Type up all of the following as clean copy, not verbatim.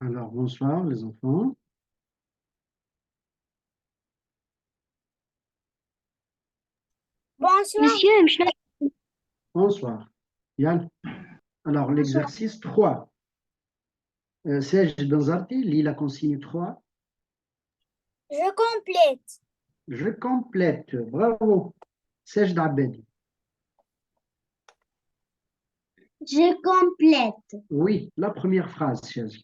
Alors, bonsoir les enfants. Bonsoir. Monsieur, Bonsoir. Yann. Alors, l'exercice 3. Sej Benzarti lit la consigne 3. Je complète. Je complète. Bravo. Sej Dabed. Je complète. Oui, la première phrase, Sej.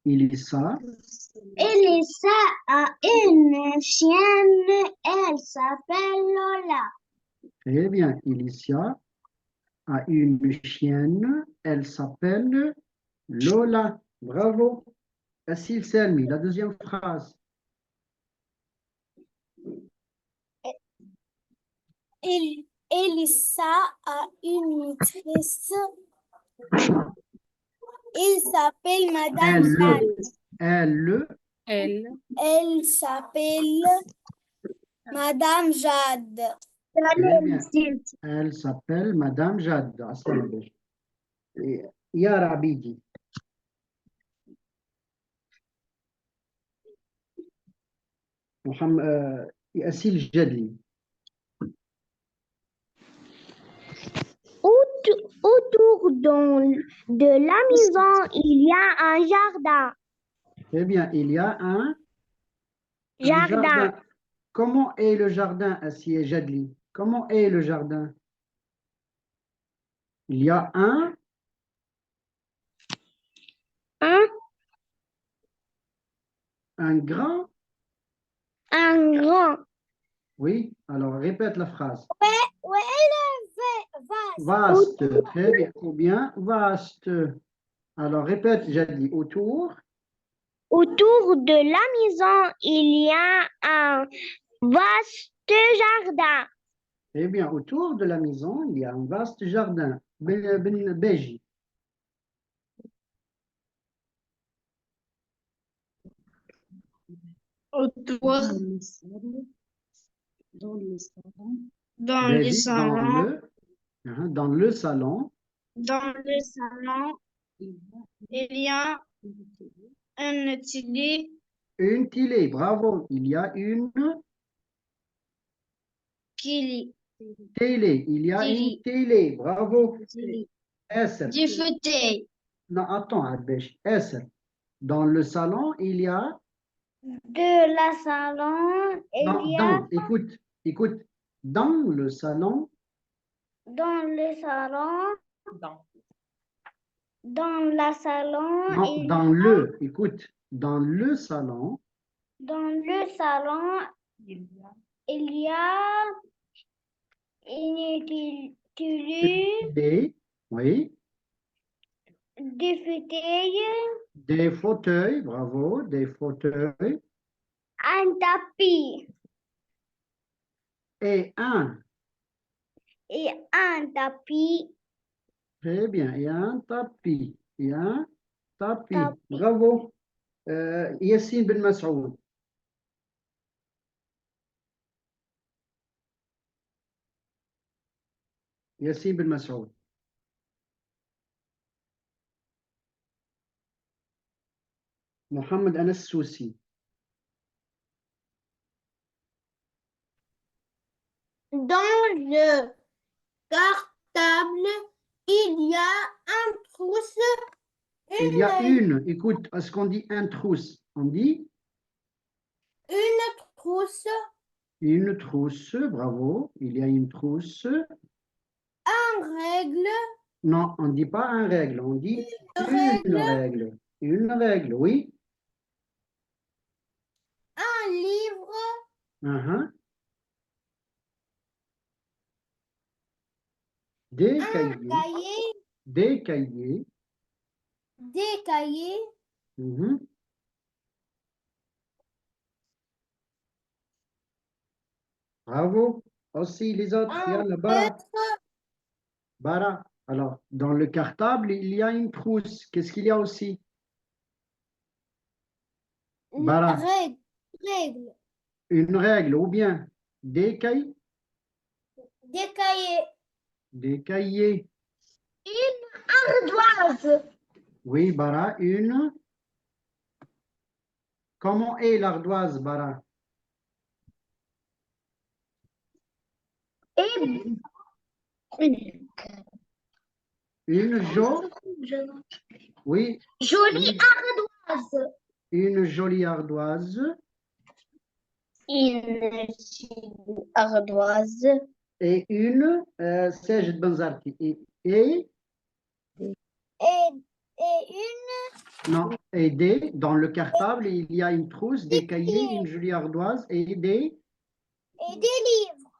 Elissa Elissa a une chienne, elle s'appelle Lola. très bien. Elissa a une chienne, elle s'appelle Lola. Bravo. Assil Selmi, la deuxième phrase. Elissa a une maîtresse, elle s'appelle Madame Jade. Elle s'appelle Madame Jade. Très bien. Elle s'appelle Madame Jade. Aslan. Yara Abidi. Assil Jadli. autour de la maison, il y a un jardin. Très bien, il y a un Jardin. jardin. Comment est le jardin, Assil Jadli? Comment est le jardin? Il y a un grand. Un grand. Oui, alors répète la phrase. Ouais, elle est vaste. Vaste, très bien. Ou bien vaste. Alors répète, Jadli. Autour. Autour de la maison, il y a un vaste jardin. Très bien, autour de la maison, il y a un vaste jardin. Ben Beji. Autour dans le Beji, salon. dans le salon. Dans le salon, il y a une télé. Une télé, bravo. Il y a une Qui télé. Il y a une télé, bravo. Esser. du fauteuil. Non, attends, Adbesh. Esser. Dans le salon, il y a. De la salon, il y a Écoute. Dans le salon, dans le salon. Dans la salon, non, il dans le, écoute, dans le salon, dans le salon, il y a une télé, des, oui, des fauteuils, des fauteuils, bravo, des fauteuils, un tapis et un, tapis. très bien, et un tapis, bravo. Yassine Ben Masoud. Yassine Ben Masoud. Mohamed Anas Soussi. Dans le cartable, il y a un trousse. Il y a une, écoute, est-ce qu'on dit un trousse? On dit Une trousse. une trousse, bravo. Il y a une trousse. Un règle. Non, on ne dit pas un règle, on dit Règle. une règle. Une règle, oui. Un livre. Des Un cahiers. cahier. Des cahiers. Des cahiers. Bravo. Aussi les autres. Un Yalla, Bara. feutre. Bara. Alors, dans le cartable, il y a une trousse. Qu'est-ce qu'il y a aussi? Bara. Règle. Une règle ou bien des cahiers. Des cahiers. Des cahiers. Une ardoise. Oui, Bara, une. Comment est l'ardoise, Bara? Une oui, Jolie ardoise. une jolie ardoise. Une ardoise. Et une, Sajid Benzarti. Et, Et une non, et des, dans le cartable, il y a une trousse, des cahiers, une jolie ardoise et des livres.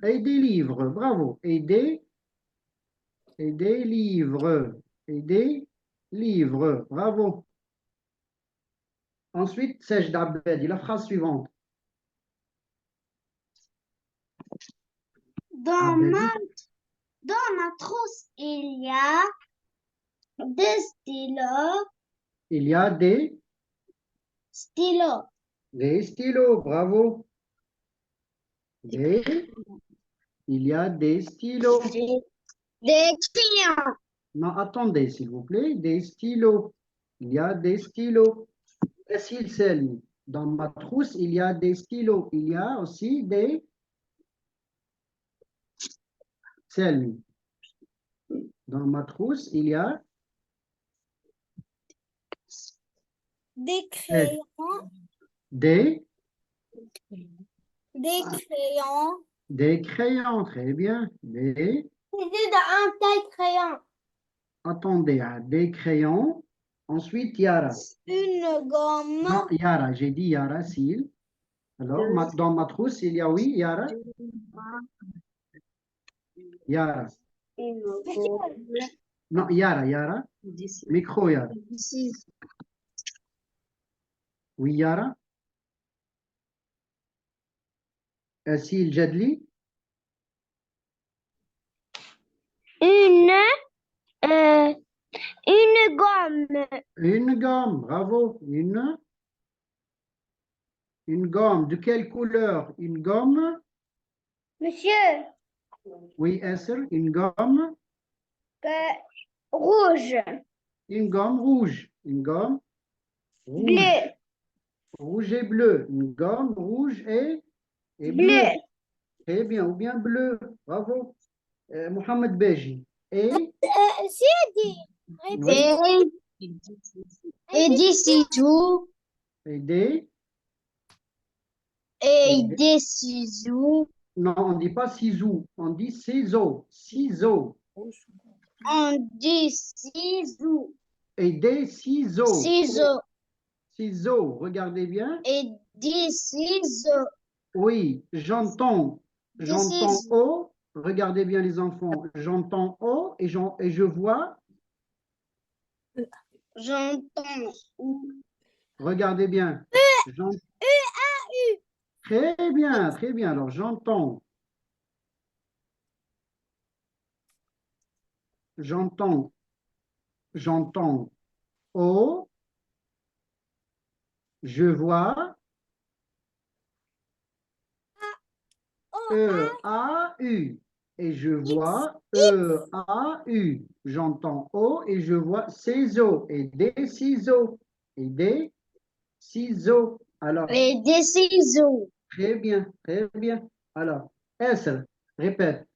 et des livres. Bravo. Et des livres. Et des livres. Bravo. Ensuite, Sajid Abedi, la phrase suivante. Dans Abedi. ma trousse, il y a des stylos. Il y a des stylos. Bravo. Il y a des stylos. Des crayons. Non, attendez, s'il vous plaît. Des stylos. Il y a des stylos. Facile, Selmi. Dans ma trousse, il y a des stylos. Il y a aussi des Selmi. Dans ma trousse, il y a Des crayons. des Crayons. Des crayons. Très bien. C'est un taille crayon. Attendez, hein, des crayons. Ensuite, Yara. Une gomme. Non, Yara, j'ai dit Yara, Sil. Alors, dans ma trousse, il y a, oui, Yara. Yara. Non, Yara. Micro, Yara. Oui, Yara. Sil Jadli. Une gomme. Une gomme, bravo. Une gomme. De quelle couleur? Une gomme. Monsieur, Oui, Esser. Une gomme. rouge. Une gomme rouge. Une gomme rouge. Bleu. Rouge et bleu. Une gomme rouge et bleu. Bleu. Très bien. Ou bien bleu. Bravo. Mohamed Beji. Et C'est dit. oui, Et des ciseaux. et des. Et des ciseaux. Non, on ne dit pas ciseaux. On dit ciseaux. Ciseaux. On dit ciseaux. Et des ciseaux. Ciseaux. Ciseaux. Regardez bien. Et des ciseaux. Oui, j'entends. Des J'entends ciseaux. O. Regardez bien les enfants. J'entends O et je vois. J'entends. Regardez bien. Très bien, très bien. Alors, j'entends. J'entends O. Je vois E-A-U. Et je vois E-A-U. J'entends O et je vois ciseaux. Et des ciseaux. Et des ciseaux. Alors, Et des ciseaux. très bien, très bien. Alors, Esra, répète.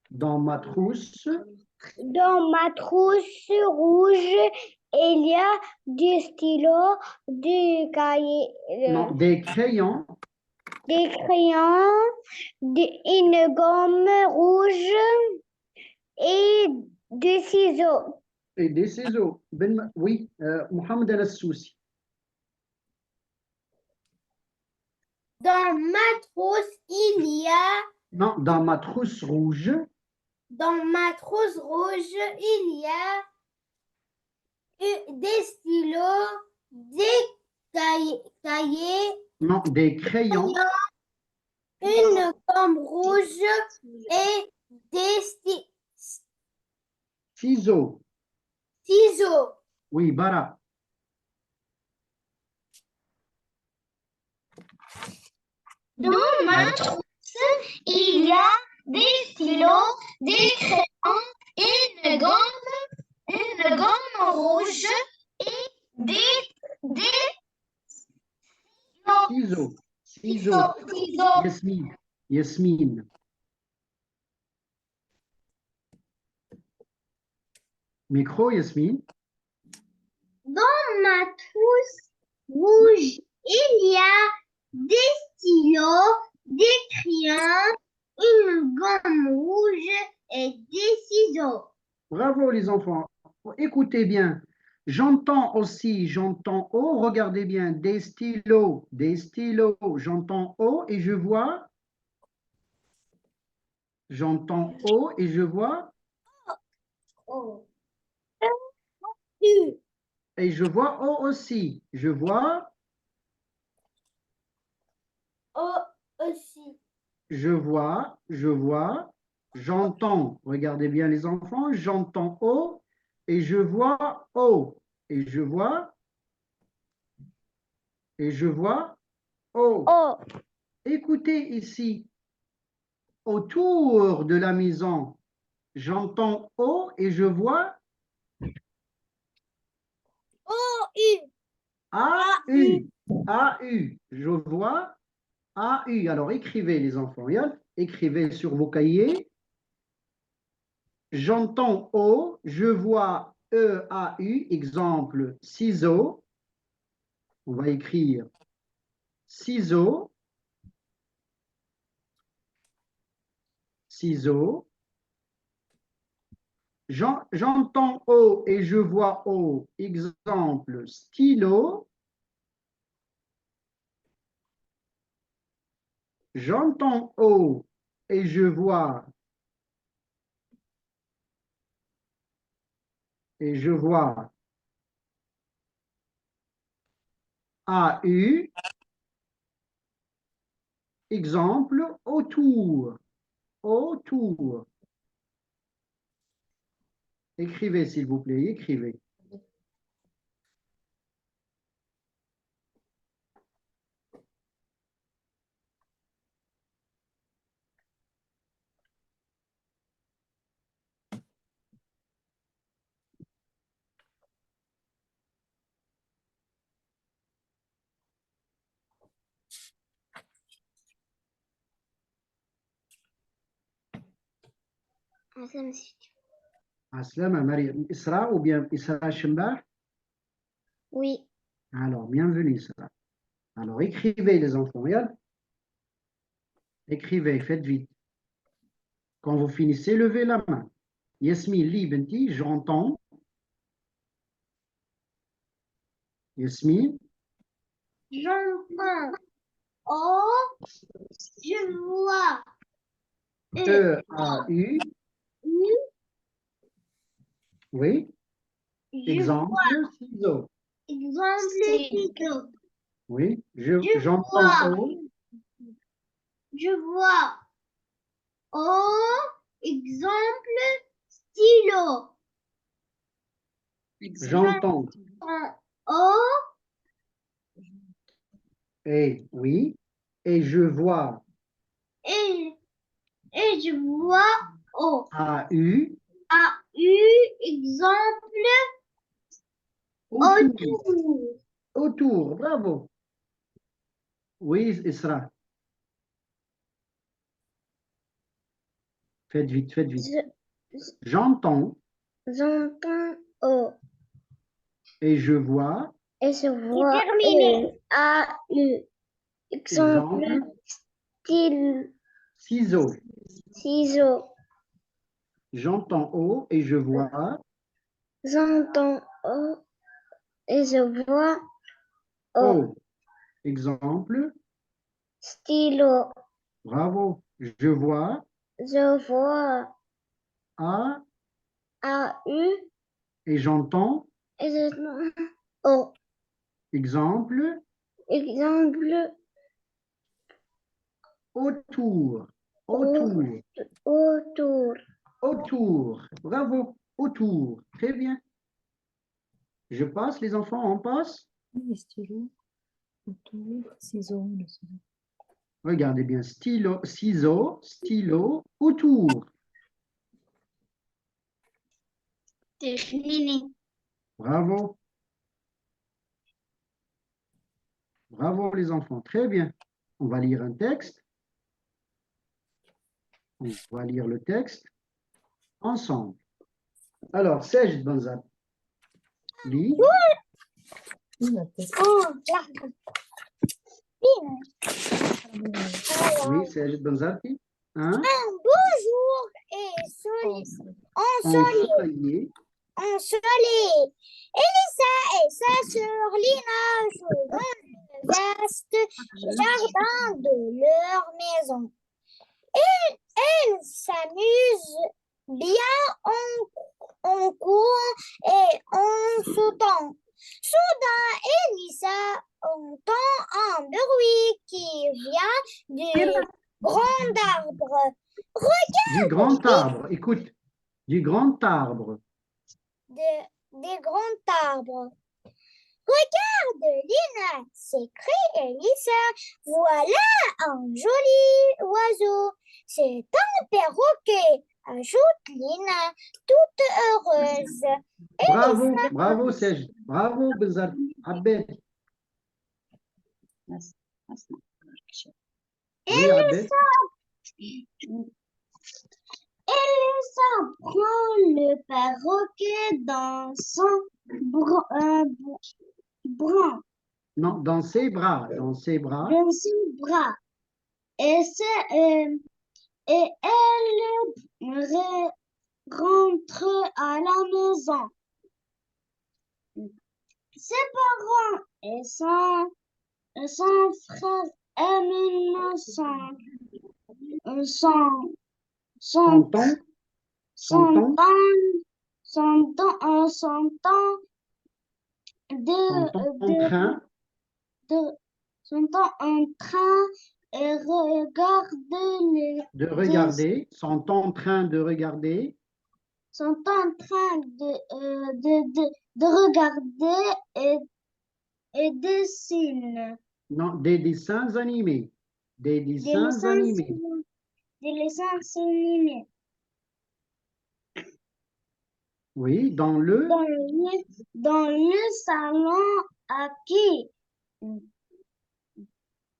Dans ma trousse, Dans ma trousse rouge, il y a du stylo, du cahier, non, des crayons, des crayons, une gomme rouge et des ciseaux. et des ciseaux. Oui, Mohamed El Soussi. Dans ma trousse, il y a. Non, dans ma trousse rouge, Dans ma trousse rouge, il y a des stylos, des cahiers, non, des crayons, une gomme rouge et des ciseaux. ciseaux. Oui, Bara. Dans ma trousse, il y a des stylos, des crayons, une gomme rouge et des Ciseaux. Ciseaux. ciseaux. Yasmine. Yasmine. Micro, Yasmine. Dans ma trousse rouge, il y a des stylos, des crayons, une gomme rouge et des ciseaux. Bravo les enfants. Écoutez bien. J'entends aussi, j'entends O, regardez bien, des stylos, j'entends O et je vois, j'entends O et je vois, Oh. et je vois O aussi, je vois, Oh aussi. j'entends, regardez bien les enfants, j'entends O et je vois O, et je vois, O. O. Écoutez ici, autour de la maison, j'entends O et je vois O-U. A-U. A-U. Je vois A-U. Alors écrivez les enfants. Écrivez sur vos cahiers. J'entends O, je vois E-A-U. Exemple, ciseaux. On va écrire ciseaux. Ciseaux. J'entends O et je vois O. Exemple, stylo. J'entends O et je vois AU. Exemple, autour. Autour. Écrivez, s'il vous plaît, écrivez. Aslam, Marie, Isra ou bien Isra Shembar? Oui. Alors, bienvenue, Isra. Alors, écrivez, les enfants. Regarde. Écrivez, faites vite. Quand vous finissez, levez la main. Yasmine, li, benti, j'entends. Yasmine, J'entends. O. Je vois. E-A-U. U. Oui. Je Exemple, vois. ciseaux. Exemple, ciseaux. Oui. Je J'entends vois. O. Je vois. O. Exemple, stylo. J'entends. J'entends. O. Et oui. Et je vois Et, et je vois O. A-U. A-U. Exemple, Autour. autour. Autour. Bravo. Oui, Isra. Faites vite, faites vite. J'entends J'entends O. et je vois, Et je vois terminé. A-U. Exemple, exemple, style, ciseaux. ciseaux. J'entends O et je vois J'entends O. Et je vois O. O. Exemple, Stylo. bravo. Je vois Je vois A A-U. et j'entends, Et j'entends O. exemple, Exemple, autour. O. Autour. Autour. Autour. Bravo. Autour. Très bien. Je passe, les enfants, on passe. Les stylos, autour, ciseaux, le ciseau. Regardez bien. Stylo, ciseaux, stylo, autour. Terminé. Bravo. Bravo les enfants, très bien. On va lire un texte. On va lire le texte ensemble. Alors, Sej Banzat, lis. Oui, Sej Banzat, lis. Hein? Un beau jour et Ensoleillé. ensoleillé. Elisa et sa sœur Lina jouent dans le vaste jardin de leur maison. Elles s'amusent bien en courant et en sautant. Soudain, Elisa entend un bruit qui vient du grand arbre. Du grand arbre, écoute. Du grand arbre. Des grands arbres. Regarde, Lina, s'écrie Elisa. Voilà un joli oiseau. C'est un perroquet, ajoute Lina, toute heureuse. Bravo, bravo Sej. Bravo Banzat. Abed. Oui, Abed. Elisa prend le perroquet dans son bras. Non, dans ses bras. Dans ses bras. Dans son bras. Et elle rentre à la maison. Ses parents et son frère Emile sont en train de regarder sont en train de regarder et dessinent non, des dessins animés. Des dessins animés. des dessins animés. Oui, dans le Dans le salon à qui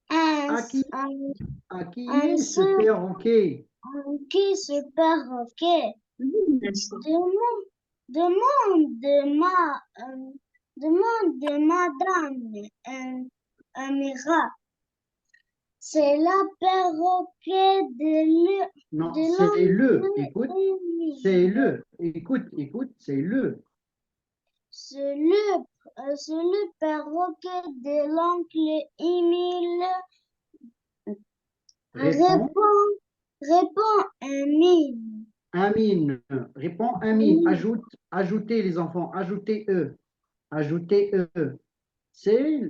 à qui un est ce perroquet? qui se perroquet demande madame Amira. C'est la perroquet de Non, c'est le. Écoute, c'est le. Écoute, c'est le. C'est le perroquet de l'oncle Émile. Répond Émile. Amine. Répond Amine. Ajoutez les enfants. Ajoutez eux. Ajoutez eux. C'est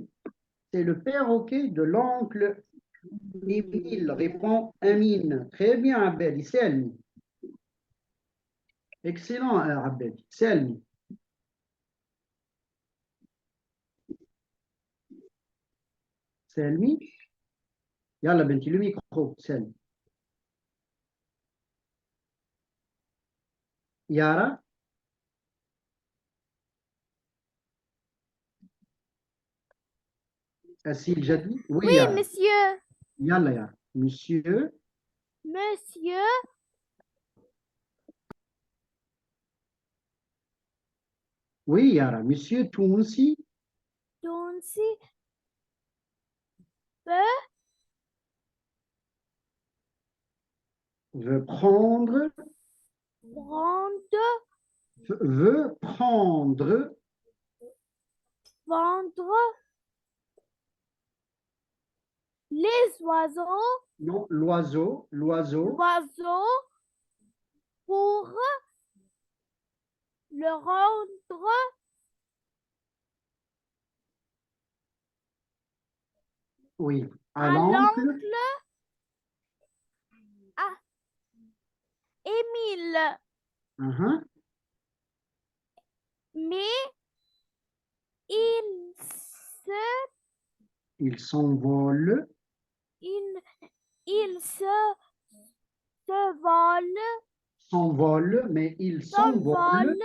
le perroquet de l'oncle Émile. Répond Amine. Très bien, Abel. Selmi. Excellent, Abel. Selmi. Selmi. يلا بنتي le micro Selmi. Yara. Assil Jadi. Oui, Yara. monsieur. Yalla, Yara. Monsieur. Monsieur. Oui, Yara. Monsieur Tounsi. Tounsi Veut prendre. Veut prendre. vendre les oiseaux. Non, l'oiseau. Pour le rendre Oui, à à l'oncle. l'oncle Émile. Mais Il s'envole. il se vole. S'envole, mais il s'envole.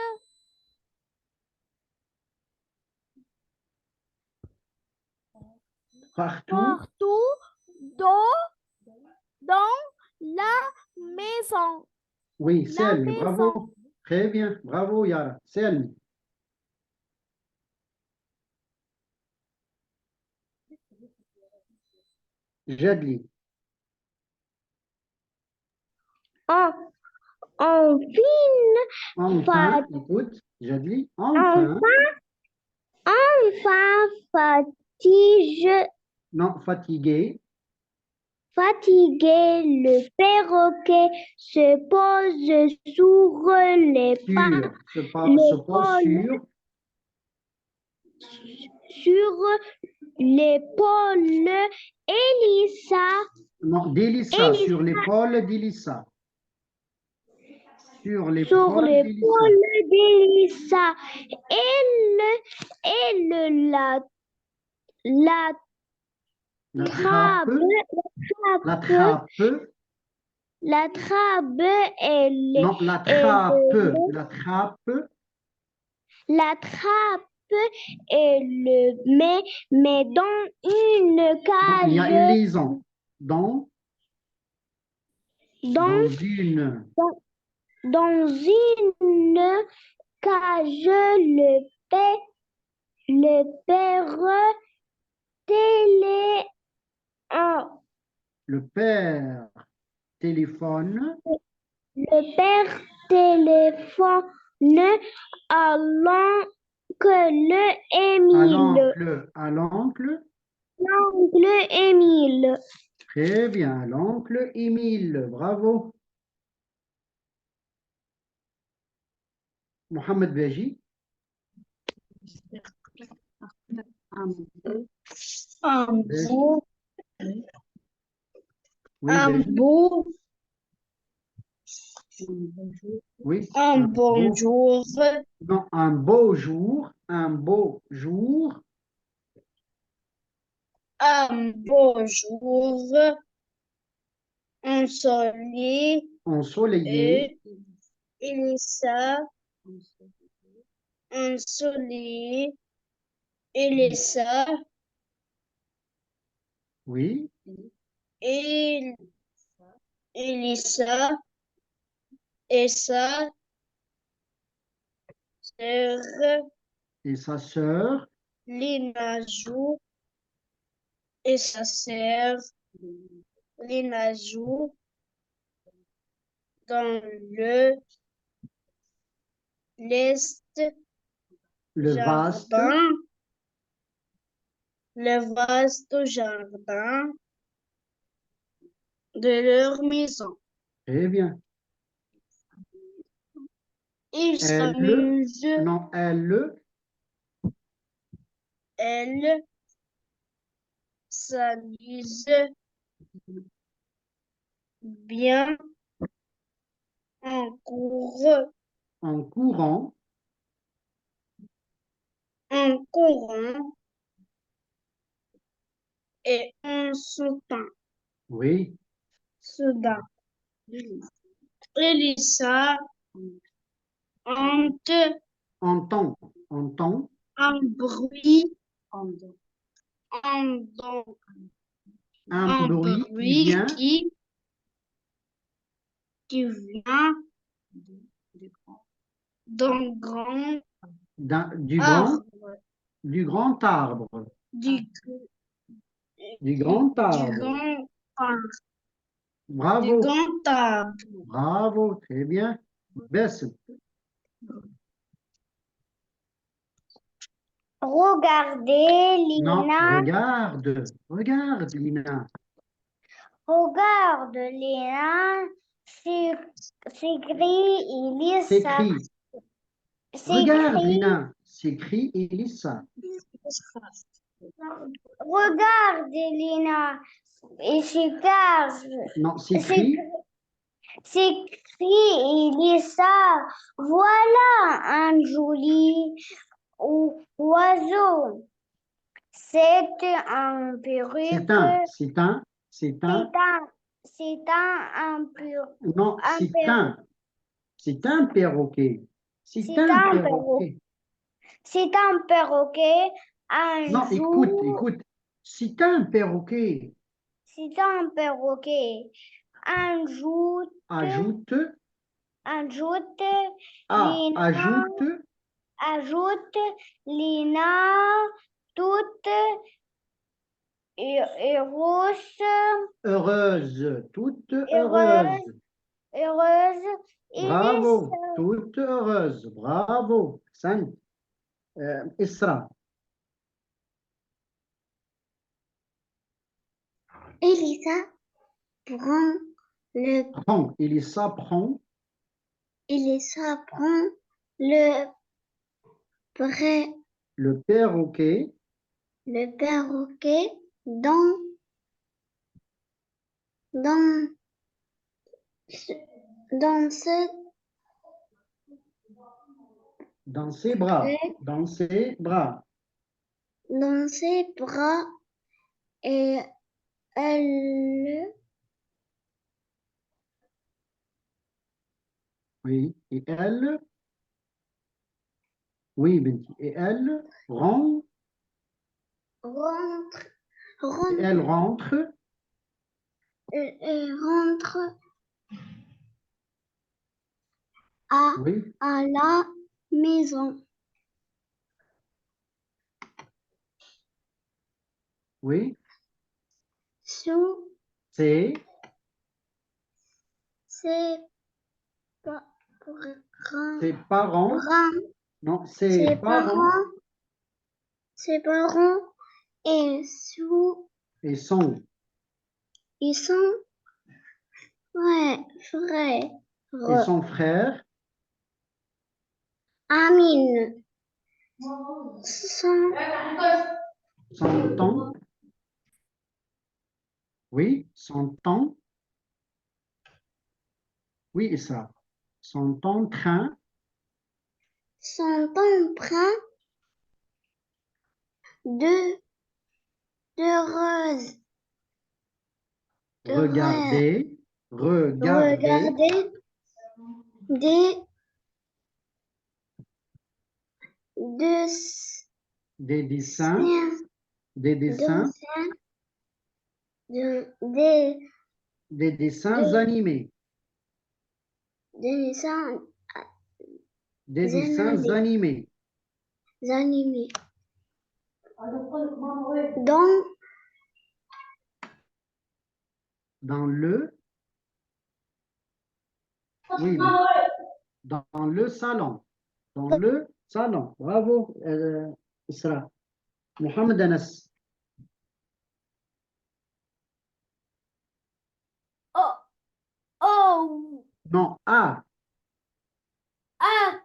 Partout. partout dans la maison. Oui, La Selmi, maison. bravo. Très bien, bravo Yara. Selmi. Jadli. En fine, Enfin, écoute, Jadli, enfin, enfin. enfin, fatigue, Non, fatigué. fatigué, le perroquet se pose sur les pas, Se pose sur l'épaule. Elisa, non, d'Elissa, sur l'épaule d'Elissa. Sur sur l'épaule d'Elissa. l'épaule d'Elisa. Elle l'attrape, L'attrape. l'attrape, elle, Non, l'attrape. l'attrape et le met dans une Non, il y a une cage, liaison. Dans dans une. dans une cage, le père télé, Le père téléphone le père téléphone à l'oncle Émile. à l'oncle. L'oncle Émile. Très bien, l'oncle Émile. Bravo. Mohamed Beji. Un Beji. beau, Oui, un Beji. beau, Oui, un bonjour, non, un beau jour. Un beau jour. un beau jour, ensoleillé, Ensoleillé. Elisa, ensoleillé, Elisa, Oui. et Elisa, et sa sœur, Et sa sœur. Lina joue, et sa sœur, Lina joue dans l'est Le vaste. jardin, le vaste jardin de leur maison. Très bien. Ils Elle. s'amusent, Non, elle. elles s'amusent bien en cours, En courant. en courant et en sautant. Oui. Soudain, Elisa entend Entend. Entend. un bruit, Un un bruit qui bruit vient qui vient d'un grand du arbre, du grand arbre. du Du grand arbre. grand arbre, du Bravo. grand arbre. Bravo. Très bien. Baisse. Regardez, Non, Lina. regarde. Regarde, Lina. Regarde, Lina. S'écrie Elisa. S'écrit. Regarde, Lina. S'écrit Elissa. Regarde, Lina. Et Non, s'écrit. s'écrie Elisa. Voilà un joli oiseau. C'est un perruque. C'est un. C'est un perruque. Non, c'est un perroquet. C'est C'est un un perroquet. C'est un perroquet. Un Non, jour, écoute. Si tu as un perroquet, Si tu as un perroquet, ajoute, ajoute, ajoute, ajoute, ajoute Lina toute heureuse, heureuse, toute heureuse, heureuse. heureuse. Bravo, toute heureuse. Bravo. San. Isra. Elisa prend le Prends. Elisa prend Elisa prend le pré- le perroquet le perroquet dans ce- dans ce dans ses bras. Dans ses bras. dans ses bras et elle Oui. Et elle. Oui, Binti. Et elle rentre. rentre, Et elle rentre. rentre à, Oui. à la maison. Oui. Sous C'est. ses Ses parents. Non, ses ses parents. ses parents et sous Et son. ils sont frères. Et son frère. Amine. Son Son temps. Oui. Son temps. Oui, Isra. Sont en train sont en train de de regarder, regarder des dessins des dessins, des dessins, des des dessins animés, dessins des dessins animés. animés. Dans Dans le, oui, dans le salon. Dans le salon. Bravo, Isra. Mohamed Anas. Oh, oh, Non, à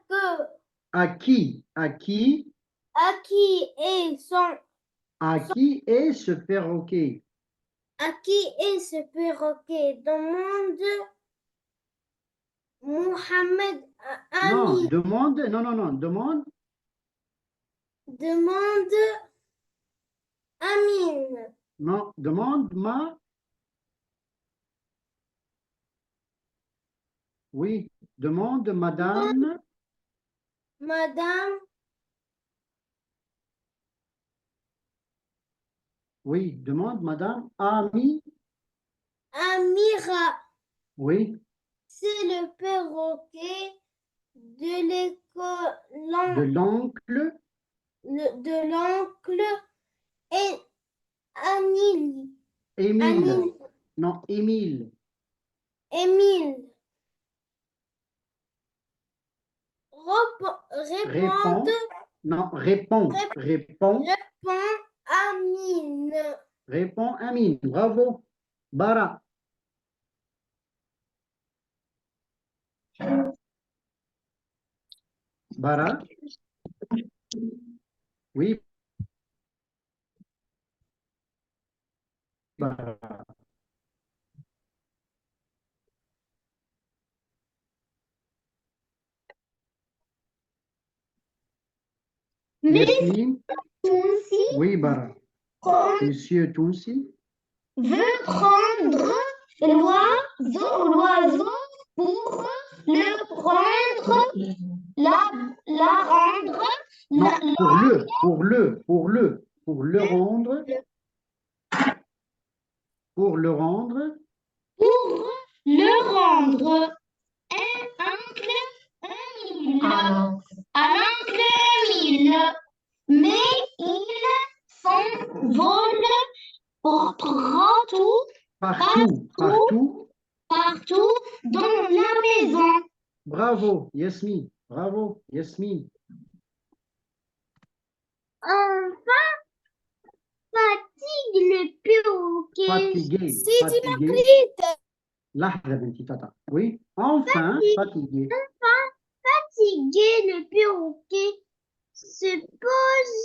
que, à qui à qui est son, est ce perroquet? à qui est ce perroquet? Demande Mohamed Non, Ami. demande, non, demande, Demande Amine. non, demande oui, demande madame, Madame oui, demande madame Ami, Amira. oui, C'est le perroquet de l'école, de l'oncle, de l'oncle et Anil. Émile, Anil. non, Émile, Émile. répond, Répond non, répond, Amine. répond Amine, bravo, Bara, Bara, oui, Bara, Yasmine, oui, Bara, Monsieur Tounsi, veut prendre l'oiseau pour le prendre, la rendre, non, pour le rendre, Pour le rendre, Pour le rendre un mille. Un mille. Mais il s'envole partout, partout dans la maison. Bravo, Yasmine. Bravo, Yasmine. Enfin, fatigue le perroquet. Fatigué. Sidi Fatigué. Marguerite. لحظة بنتي تاتا. Oui, enfin, fatigué. Fatigué, le perroquet se pose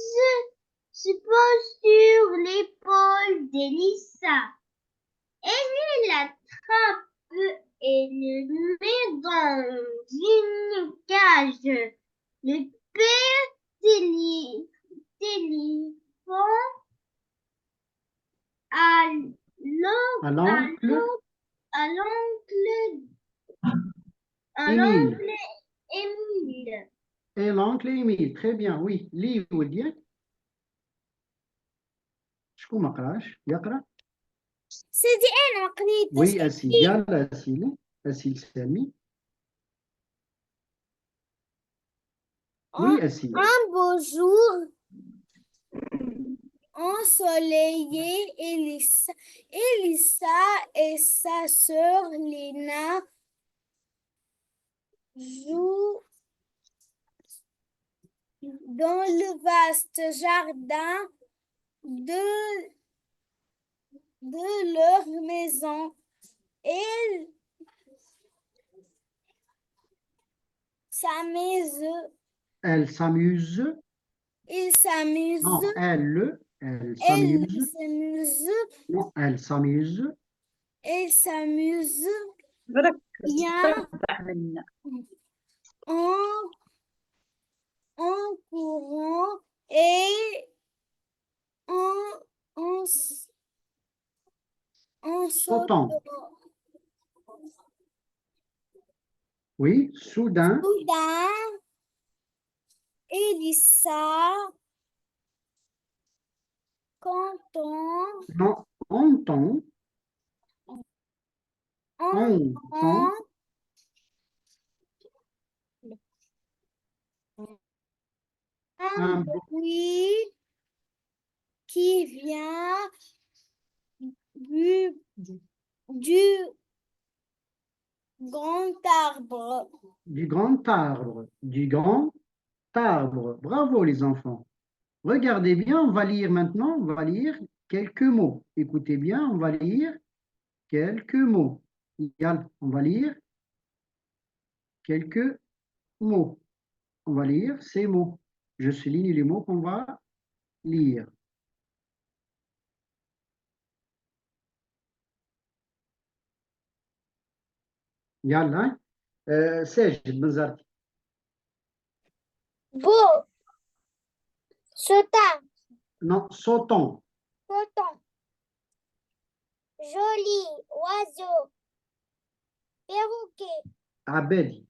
sur l'épaule d'Elissa. Elle l'attrape et le met dans une cage. Le père d'éléphant à l'oncle À l'oncle Émile. Émile. Et l'oncle Émile. Très bien, oui. ليه وديك؟ شكون ما قراش؟ يقرأ؟ سيدي أنا ما قريتش. Oui, Asile. يلا Asile. Asile Sami. Oui, Asile. Un beau jour ensoleillé, Elissa et sa sœur Lena jouent dans le vaste jardin de leur maison. Elles s'amusent. Elle s'amuse. Ils s'amusent. Non, elle Elles s'amuse. s'amusent. Non, elle s'amuse. Elles s'amusent برك bien تفتح منا. en courant et en Sautant. sautant. Oui, soudain. Soudain, Elissa, entend Non, entend. Entend. un bruit qui vient du grand arbre. Du grand arbre. Du grand arbre. Bravo les enfants. Regardez bien, on va lire maintenant, on va lire quelques mots. Écoutez bien, on va lire quelques mots. Yal, on va lire quelques mots. On va lire ces mots. Je souligne les mots qu'on va lire. Yalla, Sej, Benzarti. Beau, sautant, Non, sautant. joli, oiseau, perroquet, Abedi.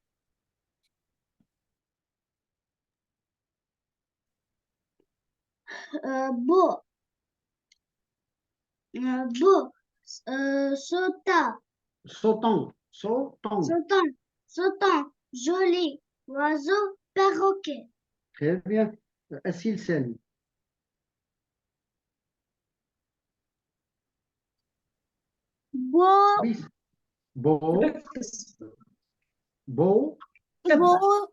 beau, sautant, Sautant. joli, oiseau, perroquet. Très bien. Assil Sali. Beau, Oui. Beau. Beau. beau,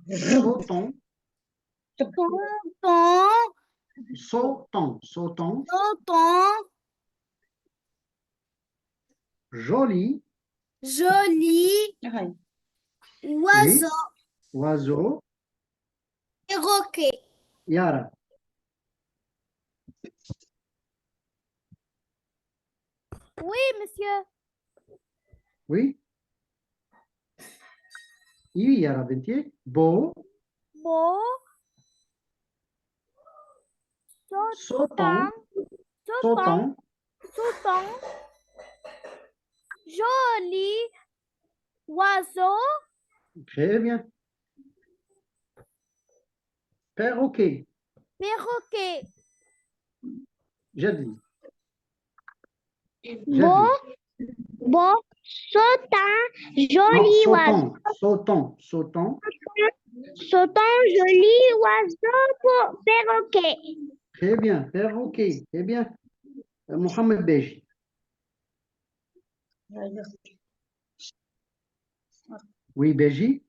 Sautant. sautant, Sautant. sautant, Joli. joli, هاي Oui. oiseau, Oiseau. perroquet. Yara. Oui, monsieur. Oui. Oui, Yara Bentier. Beau. Beau, Sautant. Sautant. sautant, joli, oiseau, Très bien. Perroquet. perroquet. J'ai dit. Beau, beau, sautant, joli oiseau. Sautant. Sautant, joli oiseau, perroquet. Très bien, perroquet. Très bien. Mohamed Beji. Oui, Beji.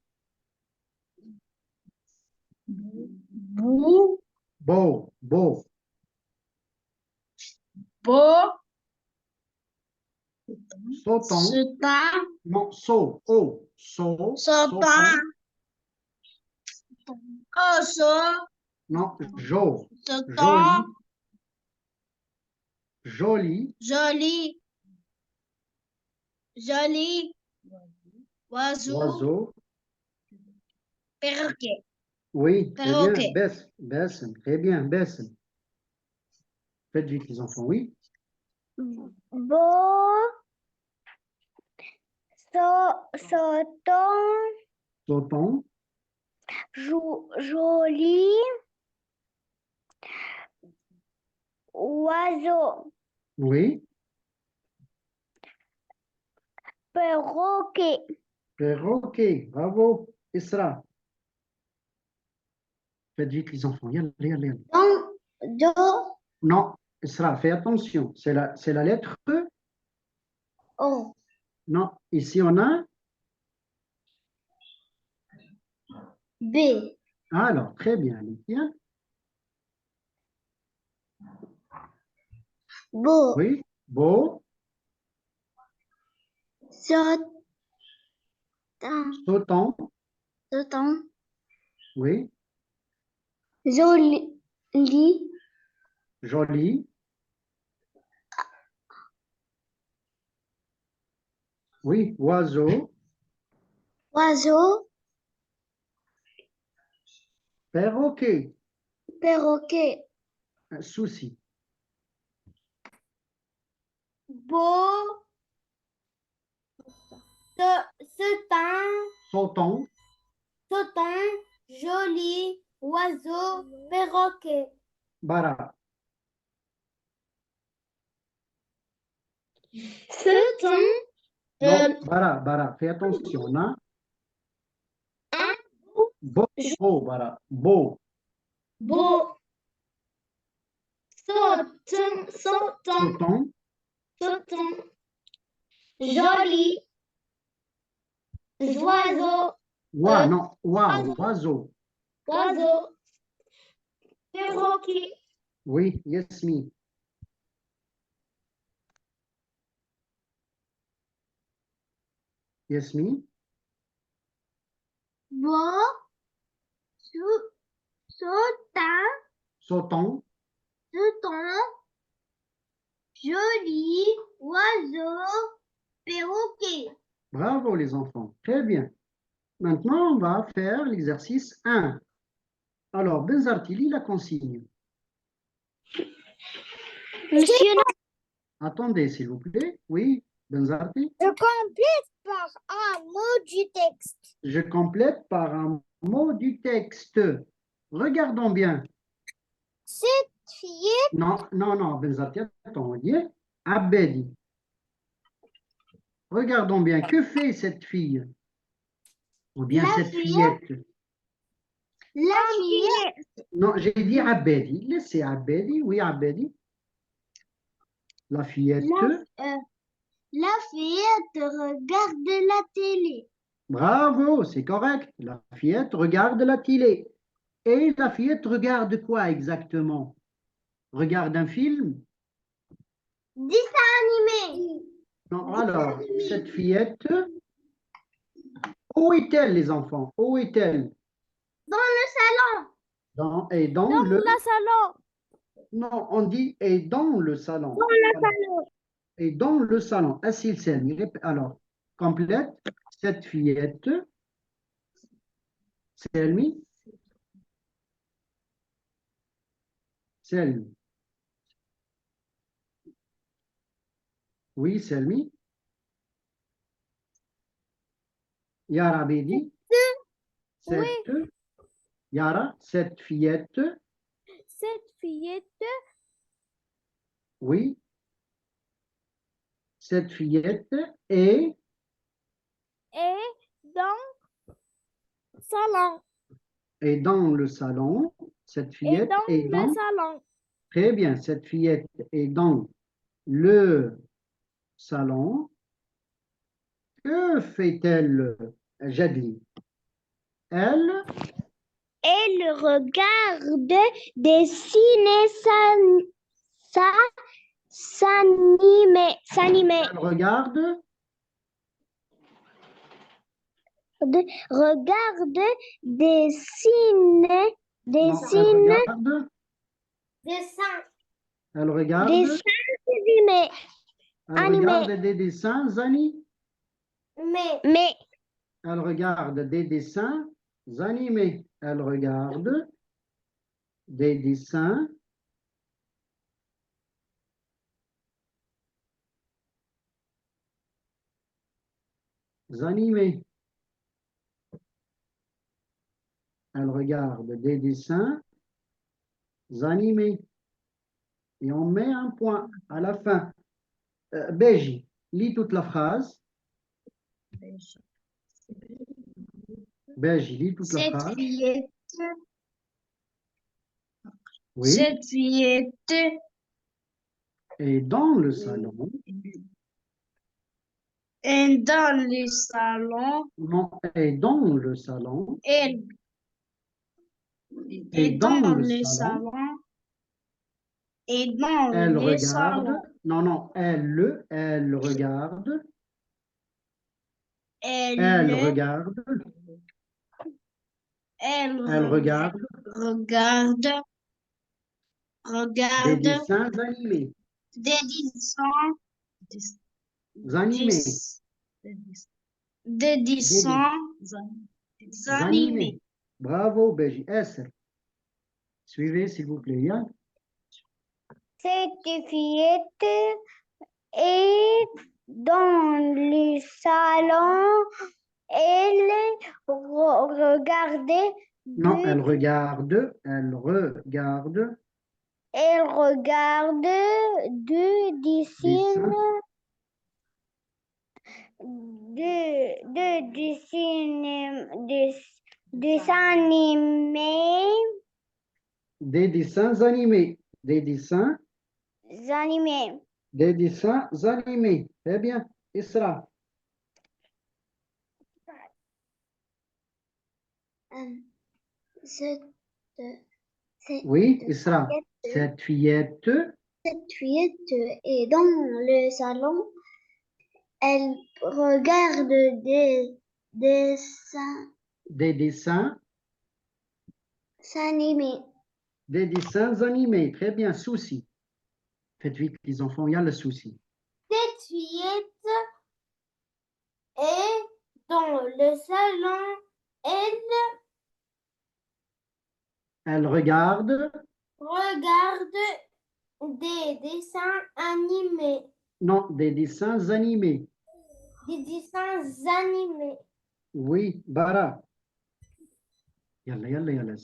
Bou, Beau. beau, Sautant. sautant, Non, sautant. oiseau, Non, sautant, joli, joli, joli, oiseau, oiseau. perroquet. Oui, très bien. Perroquet. Bassem, très bien, Bassem. Faites vite, les enfants, oui. Beau, sautant, Sautant, joli oiseau, oui. perroquet. Perroquet, bravo. Isra. Faites vite, les enfants. Yalla, yalla, yalla. Do, Non, Isra, fais attention. C'est la lettre E. O. Non, ici on a. B. Alors, très bien, les tiens. Beau, Oui, beau, sautant, sautant, sautant, oui, joli, joli, oui, oiseau, oiseau, perroquet, perroquet. un souci, Beau. sautant, Sautant, joli, oiseau, perroquet. bara, Sautant, non, bara, fais attention, on a beau, bara, beau, beau, sautant, sautant, joli, oiseau, non, oiseau, oiseau, perroquet. oui, Yasmine, Yasmine, Beau, sautant, sautant, joli, oiseau, perroquet. bravo les enfants, très bien. Maintenant, on va faire l'exercice 1. Alors, Benzarti, lis la consigne. Monsieur, Attendez, s'il vous plaît. Oui, Benzarti. je complète par un mot du texte. Je complète par un mot du texte. Regardons bien. Cette fille, Non, Benzarti, attends, on dit Abedi. Regardons bien. Que fait cette fille? Ou bien La cette fillette. fillette? la fillette, Non, j'ai dit Abedi. Laissez Abedi. Oui, Abedi. La fillette. la fillette regarde la télé. Bravo, c'est correct. La fillette regarde la télé. Et la fillette regarde quoi exactement? Regarde un film? Dessin animé. Non, alors, cette fillette, où est-elle, les enfants? Où est-elle? Dans le salon. Dans le... salon. Non, on dit et dans le salon. Dans le salon. Et dans le salon. Assil Selmi. Alors, complète. Cette fillette, Selmi. Selmi. Oui, Selmi. Yara Bedi. Cette, Yara, cette fillette. Cette fillette Oui. cette fillette est Et dans salon. dans le salon. Cette Et fillette dans est le dans. salon. Très bien, cette fillette est dans le salon. Que fait-elle, Jadli? Elle Elle regarde dessiner s'animer. elle regarde. Regarde dessiner. Non, elle Dessiner. regarde. Dessin. Elle regarde. Dessin animé. Elle animé. regarde des dessins animés. Mais. Elle regarde des dessins animés. Elle regarde des dessins animés. Elle regarde des dessins animés. Et on met un point à la fin. Beji, lis toute la phrase. Beji, lis toute la Cette phrase. fillette, Oui. cette fillette Et dans le salon. est dans le salon. Non, et dans le salon. Elle Et est dans dans le le salon. salon. Et dans Elle le regarde. salon. Non, elle regarde. Elle regarde. Elle regarde regarde des dessins animés. des dessins Animés. des dessins animés. Bravo, Beji. Esser. Suivez, s'il vous plaît, Yann. Cette fillette est dans le salon. Elle regardait. Non, elle regarde. Elle regarde. Elle regarde deux dessins. Deux dessins animés. Des dessins animés. Des dessins. Animés. Des dessins animés. Très bien. Isra. Oui, Isra. Cette fillette Cette fillette est dans le salon. Elle regarde des dessins des dessins. animés. Des dessins animés. Très bien. Souci. Faites vite, les enfants. Il y a le souci. Cette fillette est dans le salon. Elle regarde. Regarde des dessins animés. Non, des dessins animés. Des dessins animés. Oui, Bara. Yalla.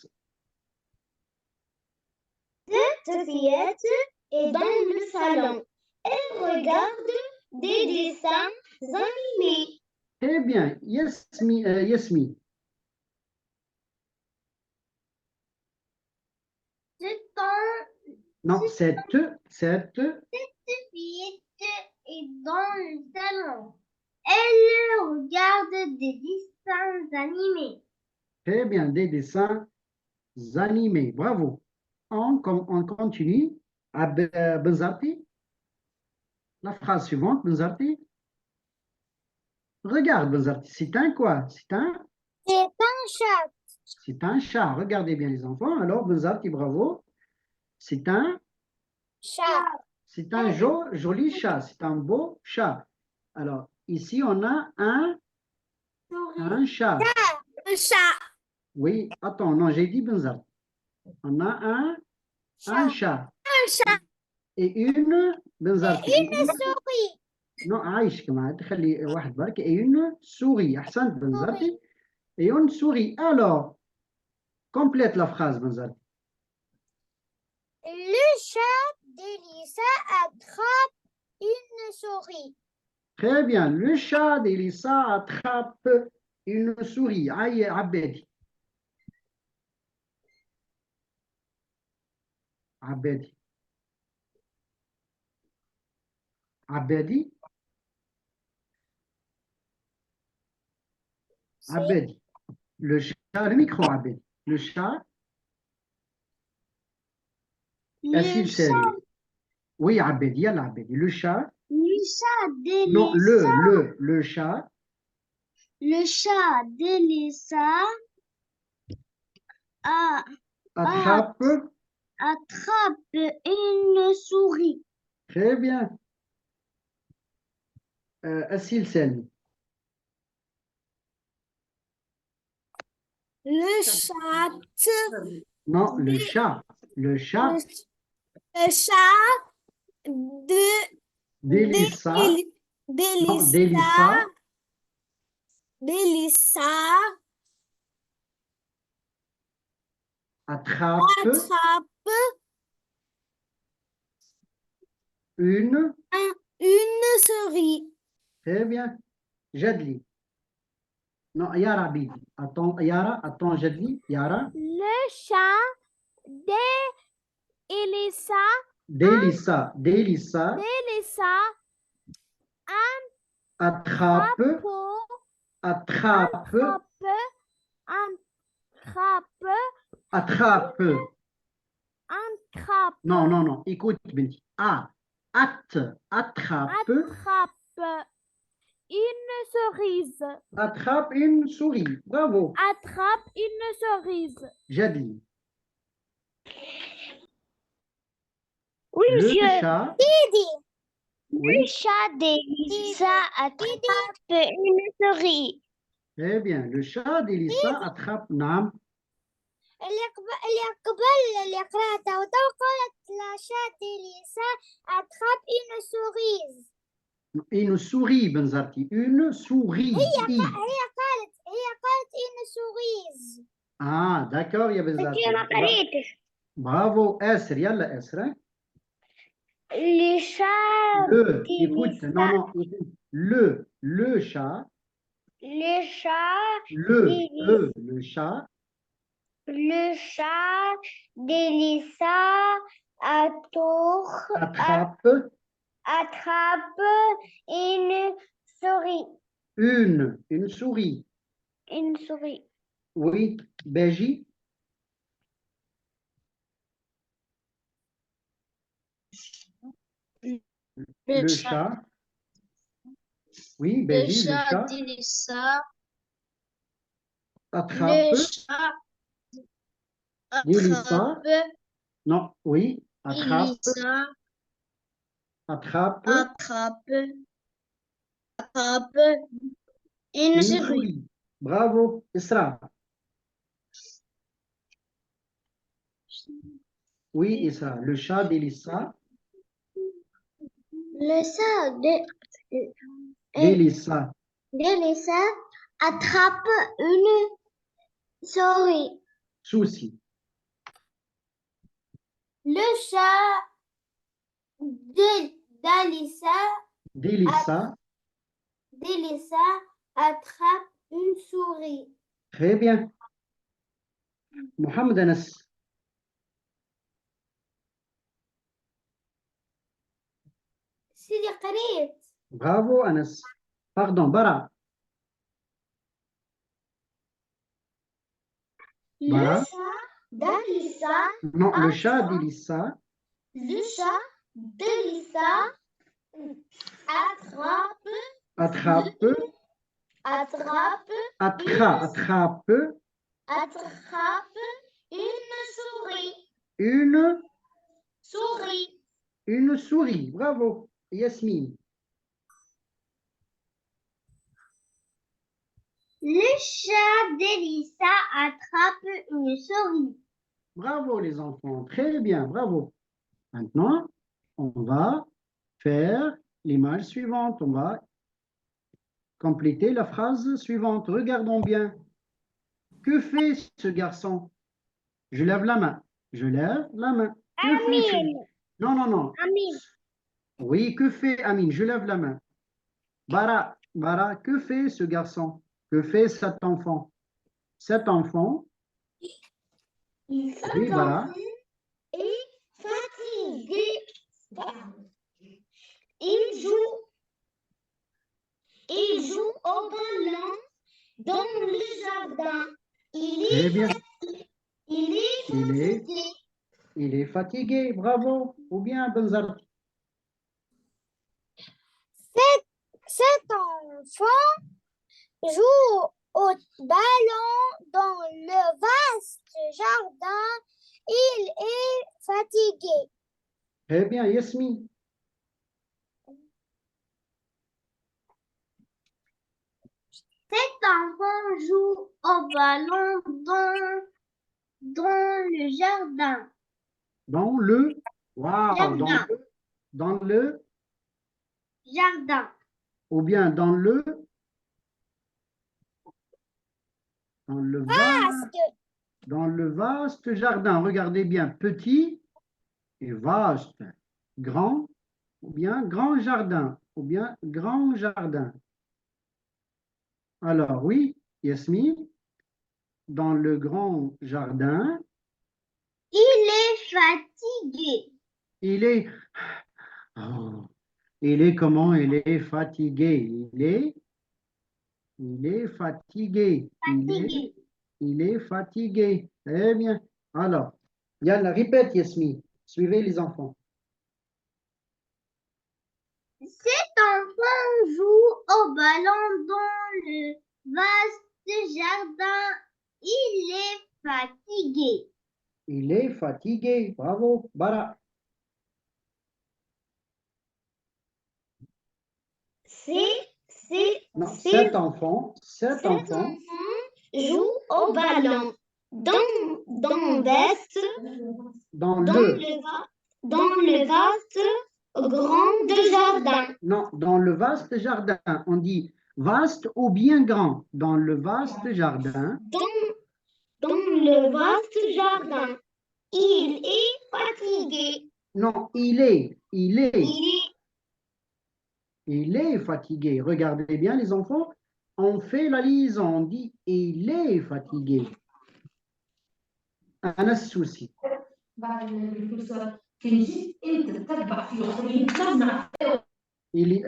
Cette fillette est dans le salon. Elle regarde des dessins animés. Très bien. Yasmi. Non, cette Cette fillette est dans le salon. Elle regarde des dessins animés. Très bien, des dessins animés. Bravo. On continue à Benzarti. La phrase suivante, Benzarti. Regarde, Benzarti. C'est un quoi? C'est un chat. C'est un chat. Regardez bien, les enfants. Alors, Benzarti, bravo. C'est un Chat. C'est un joli chat. C'est un beau chat. Alors, ici, on a un chat. Un chat. Oui, attends, non, j'ai dit Benzarti. On a un chat. Un chat. Et une Benzarti. Une souris. Non, عايش كما تخلي واحد برك. Et une souris. أحسنت بنزرتي. Et une souris. Alors, complète la phrase, Benzarti. Le chat d'Elisa attrape une souris. Très bien. Le chat d'Elissa attrape une souris. Aïe, Abedi. Abedi. Abedi. Abedi. Le chat, le micro, Abedi. Le chat, Le est-il chat, sérieux? Oui, Abedi, yalla, Abedi. Le chat, le chat non, d'Elissa, le chat le chat d'Elissa a- attrape. attrape une souris. Très bien. Est-il sérieux? Le chat. Non, le chat. Le chat Le chat de d'Elissa. Non, d'Elissa. d'Elissa D'Elissa attrape attrape une. une souris. Très bien. Jadli. Non, Yara Bibi. Attends, Yara, attends, Jadli. Yara. Le chat d'Elissa D'Elissa. D'Elissa d'Elissa attrape. Attrape. Attrape. attrape Non, non, non. Écoute, Binti. Attrape. une cerise. Attrape une souris. Bravo. Attrape une cerise. Jadli. Oui, Le monsieur. chat. Le Oui, chat d'Elissa attrape une souris. très bien. Le chat d'Elissa attrape. Nam. اللي قبل اللي قرأته قالت la chatte d'Elissa attrape une cerise. Une souris, Benzarti. Une souris. هي قالت une cerise. Ah, d'accord, ya Benzarti. أنا قريت. Bravo. Esr, yalla Esr. Hein? Le chat Écoute, non, non, écoute. Le chat. Le chat Le chat Le chat d'Elissa attrape attrape une souris. une souris. Une souris. Oui, Béji. Le chat. Oui, Le Béji, le chat chat d'Elissa, attrape le chat d'Elissa. attrape, Non, oui, attrape Elissa attrape attrape une une souris. souris. Bravo, Isra. Oui, Isra. Le chat d'Elissa. Le chat D'Elissa. d'Elissa attrape une souris. Souci. Le chat d'Alissa D'Elissa. attrape une souris. Très bien. Mohamed Anas. سيدي قريت. Bravo, Anas. Pardon, Bara. Bara. d'Alissa Non, le chat d'Elissa Le chat d'Elissa attrape attrape une souris. une souris. Bravo, Yasmine. Le chat d'Elissa attrape une souris. Bravo, les enfants. Très bien, bravo. Maintenant, on va faire l'image suivante. On va compléter la phrase suivante. Regardons bien. Que fait ce garçon? Je lève la main. Je lève la main. Que fait ce... Amine. Non, non, non. Amine. Oui, que fait Amine? Je lève la main. Bara, que fait ce garçon? Que fait cet enfant? Cet enfant, oui, Bara. est fatigué. Il joue au ballon dans le jardin. Très bien. Il est Il est fatigué. Bravo. Ou bien, Benzar. Cet enfant joue au ballon dans le vaste jardin. Il est fatigué. Très bien, Yasmine. Cet enfant joue au ballon dans le jardin. Dans le, wow, Jardin. dans le, Jardin. ou bien dans le dans le vaste jardin. Regardez bien, petit et vaste, grand, ou bien grand jardin, ou bien grand jardin. Alors oui, Yasmine, dans le grand jardin, Il est fatigué. il est, oh, il est comment? Il est fatigué. Il est fatigué. Fatigué. Il est fatigué. Très bien. Alors, Yalla, répète, Yasmine. Suivez les enfants. Cet enfant joue au ballon dans le vaste jardin. Il est fatigué. Il est fatigué. Bravo. Bara. Non, cet enfant Joue au ballon dans vaste dans le, dans le vaste grand jardin. non, dans le vaste jardin. On dit vaste ou bien grand. Dans le vaste jardin. Dans le vaste jardin. Il est fatigué. Non, il est fatigué. Regardez bien les enfants. On fait la liaison. On dit il est fatigué. أنا السوسي.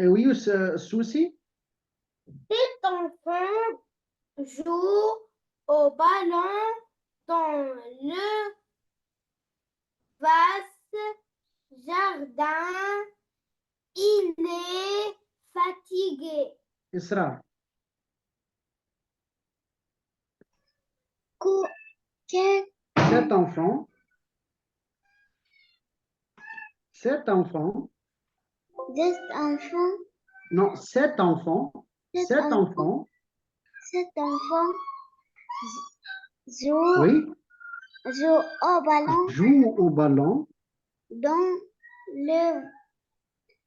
Oui, السوسي. Cet enfant joue au ballon dans le vaste jardin. Il est fatigué. إسراء. Cet enfant, non, cet enfant oui, joue au ballon dans le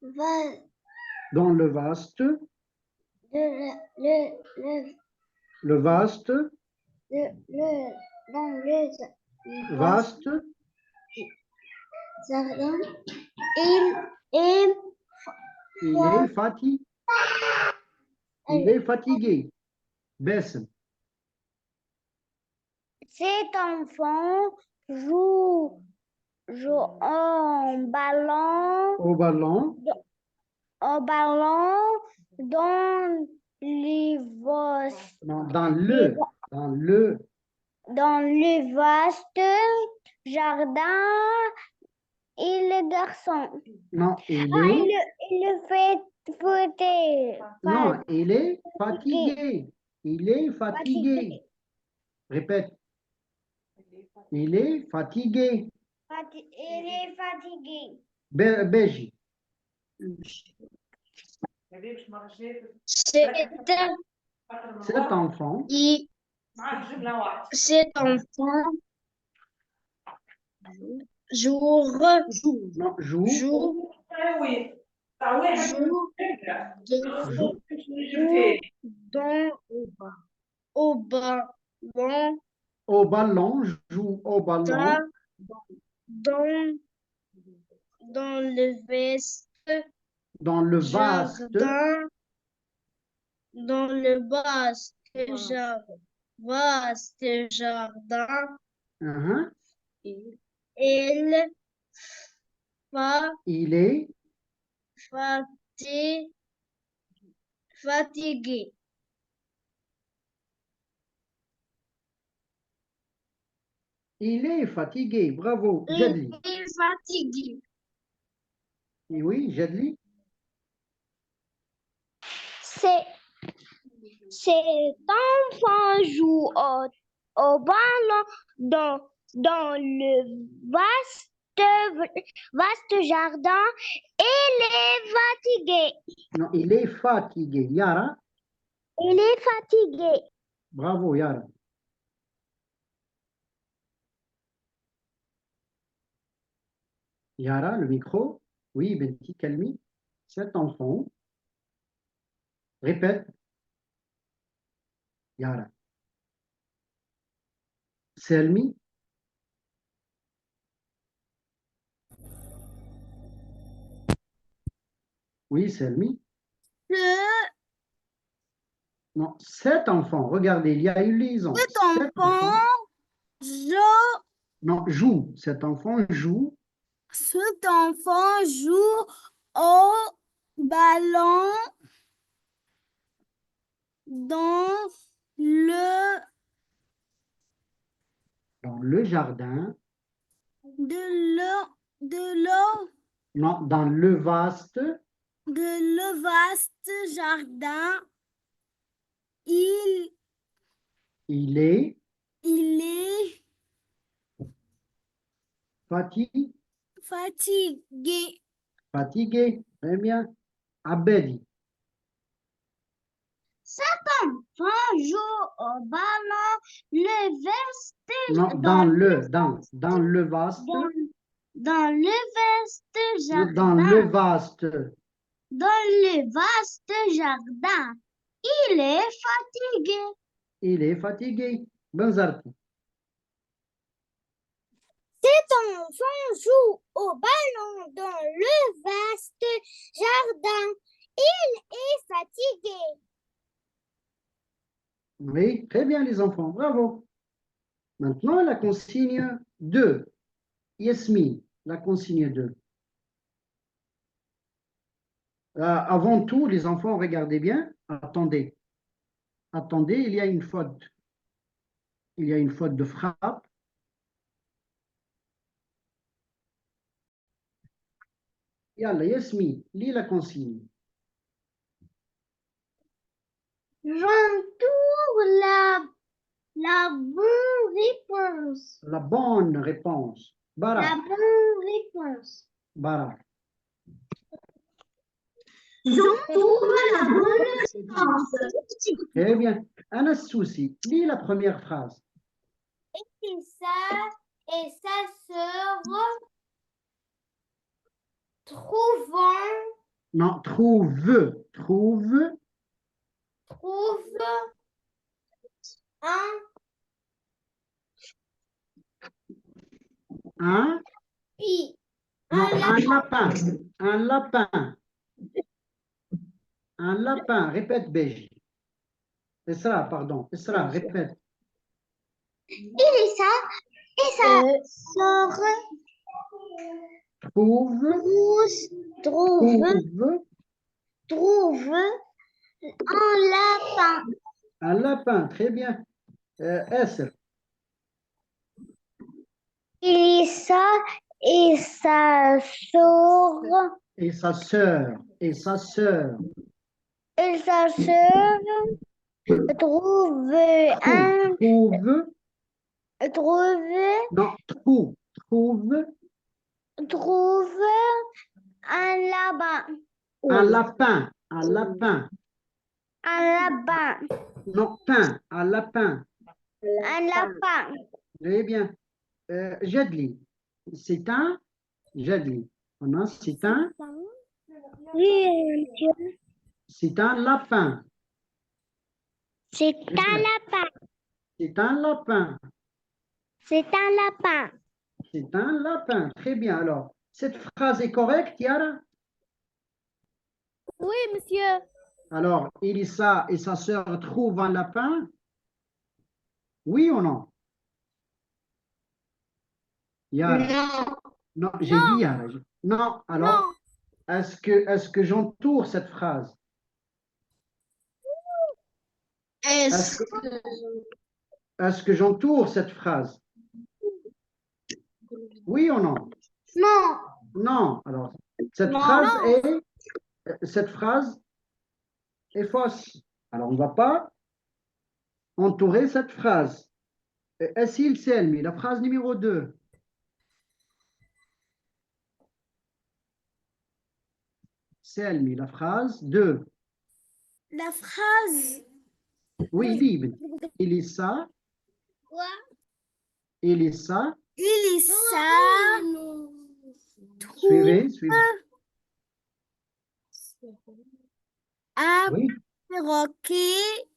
va- dans le vaste, le vaste, dans le vaste, jardin. Il est fatigué. Bessem. Cet enfant joue Au ballon dans les non, dans le vaste jardin. Et le garçon. non, il le fait fouetter. non, il est fatigué. Il est fatigué. Répète. Il est fatigué. Il est fatigué. Beji. Cet enfant joue non, joue au ballon au ballon, joue au ballon dans le vaste dans le vaste jardin. dans le vaste jardin, Uh-huh. il fa Il est fati- fatigué. Il est fatigué. Bravo. Il Jadli. est fatigué. Et oui, Jadli. Cet enfant joue au ballon dans le vaste jardin. Il est fatigué. Non, il est fatigué. Yara. Il est fatigué. Bravo, Yara. Yara, le micro. Oui, Benti Kalmi. Cet enfant. Répète. Yara. Selmi. Oui, Selmi. Non, cet enfant. Regardez, il y a eu liaison. Cet enfant. Non, joue. Cet enfant joue. Cet enfant joue au ballon dans le Dans le jardin. de l'eau Non, dans le vaste. de le vaste jardin. Il Il est fatigué. fatigué. Fatigué. Très bien. Abedi. Cet enfant joue au ballon, le vaste Non, dans le vaste. dans le vaste Non, jardin. dans le vaste. Dans le vaste jardin. Il est fatigué. Il est fatigué. Benzarti. Cet enfant joue au ballon dans le vaste jardin. Il est fatigué. Oui, très bien les enfants. Bravo. Maintenant, la consigne 2. Yasmine, la consigne 2. Avant tout, les enfants, regardez bien. Attendez. Attendez, il y a une faute. Il y a une faute de frappe. Yalla, Yasmine, lis la consigne. J'entoure la bonne réponse. La bonne réponse. La Bara. bonne réponse. Bara. J'entoure la bonne réponse. Très bien. Anas Soussi, lis la première phrase. Et sa sœur trouvant Non, trouve. Trouve. trouve un Un. pi- Non, un un lapin. Un lapin. Un lapin. Répète, Béji. Isra, pardon. Isra, répète. Et ça sort Trouve. trouve un lapin. Un lapin. Très bien. Esr. Elisa et sa sœur Et sa sœur. Et sa sœur. trouvent un Trouve. trouve Non, trouve. trouve un lapin. Un lapin. Un lapin. Un lapin. Non, pain. Un lapin. Un lapin. Très bien. Jadli. C'est un. Jadli. Non, c'est un. Oui, monsieur. C'est un lapin. C'est un lapin. C'est un lapin. C'est un lapin. C'est un lapin. Très bien. Alors, cette phrase est correcte, Yara? Oui, monsieur. Alors, Elissa et sa sœur trouvent un lapin? Oui ou non? Yara. Non. Non, j'ai dit Yara. Non, alors, Non. est-ce que j'entoure cette phrase? Est-ce Est-ce que, est-ce que j'entoure cette phrase? Oui ou non? Non. Non. Alors, cette Non. phrase cette phrase est fausse. Alors, on ne va pas entourer cette phrase. Est-il Selmi, la phrase numéro 2. Selmi, la phrase 2. La phrase. Oui, libre. Elissa, Quoi? Elissa, Elissa suivez, suivez. un Oui, perroquet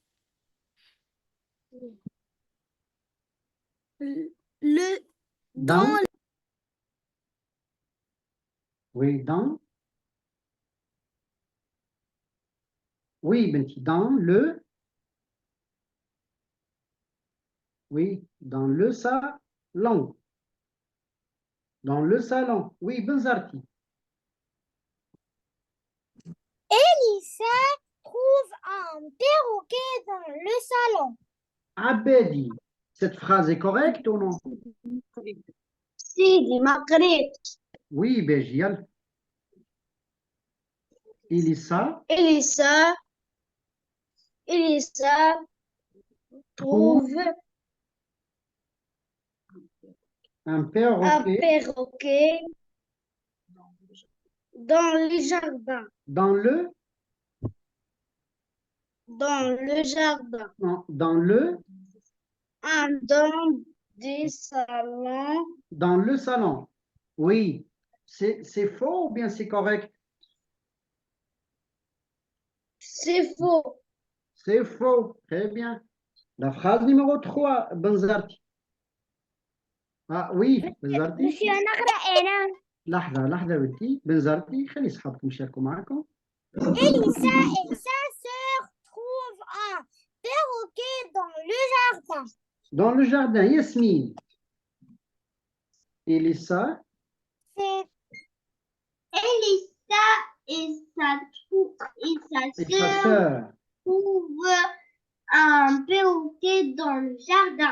le dans, oui, dans, oui, Benti, dans le, oui, dans le salon. Dans le salon. Oui, Benzarti. Elissa trouve un perroquet dans le salon. Abedi. Cette phrase est correcte ou non? سيدي ما قريت. Oui, Béjial. Elissa Elissa trouve un un perroquet perroquet dans le jardin. dans le, Dans le jardin. non, dans le, Dans des salons. dans le salon. Oui. C'est faux ou bien c'est correct? C'est faux. C'est faux. Très bien. La phrase numéro 3, Benzarti. Ah oui, Benzarti. Monsieur, نقرأ أنا. لحظة بنتي بنزرتي خلي أصحابكم يشاركوا معكم. Elissa et sa sœur trouvent un perroquet dans le jardin. Dans le jardin, Yasmine. Elissa C'est Elissa et sa et sa sœur. trouvent un perroquet dans le jardin.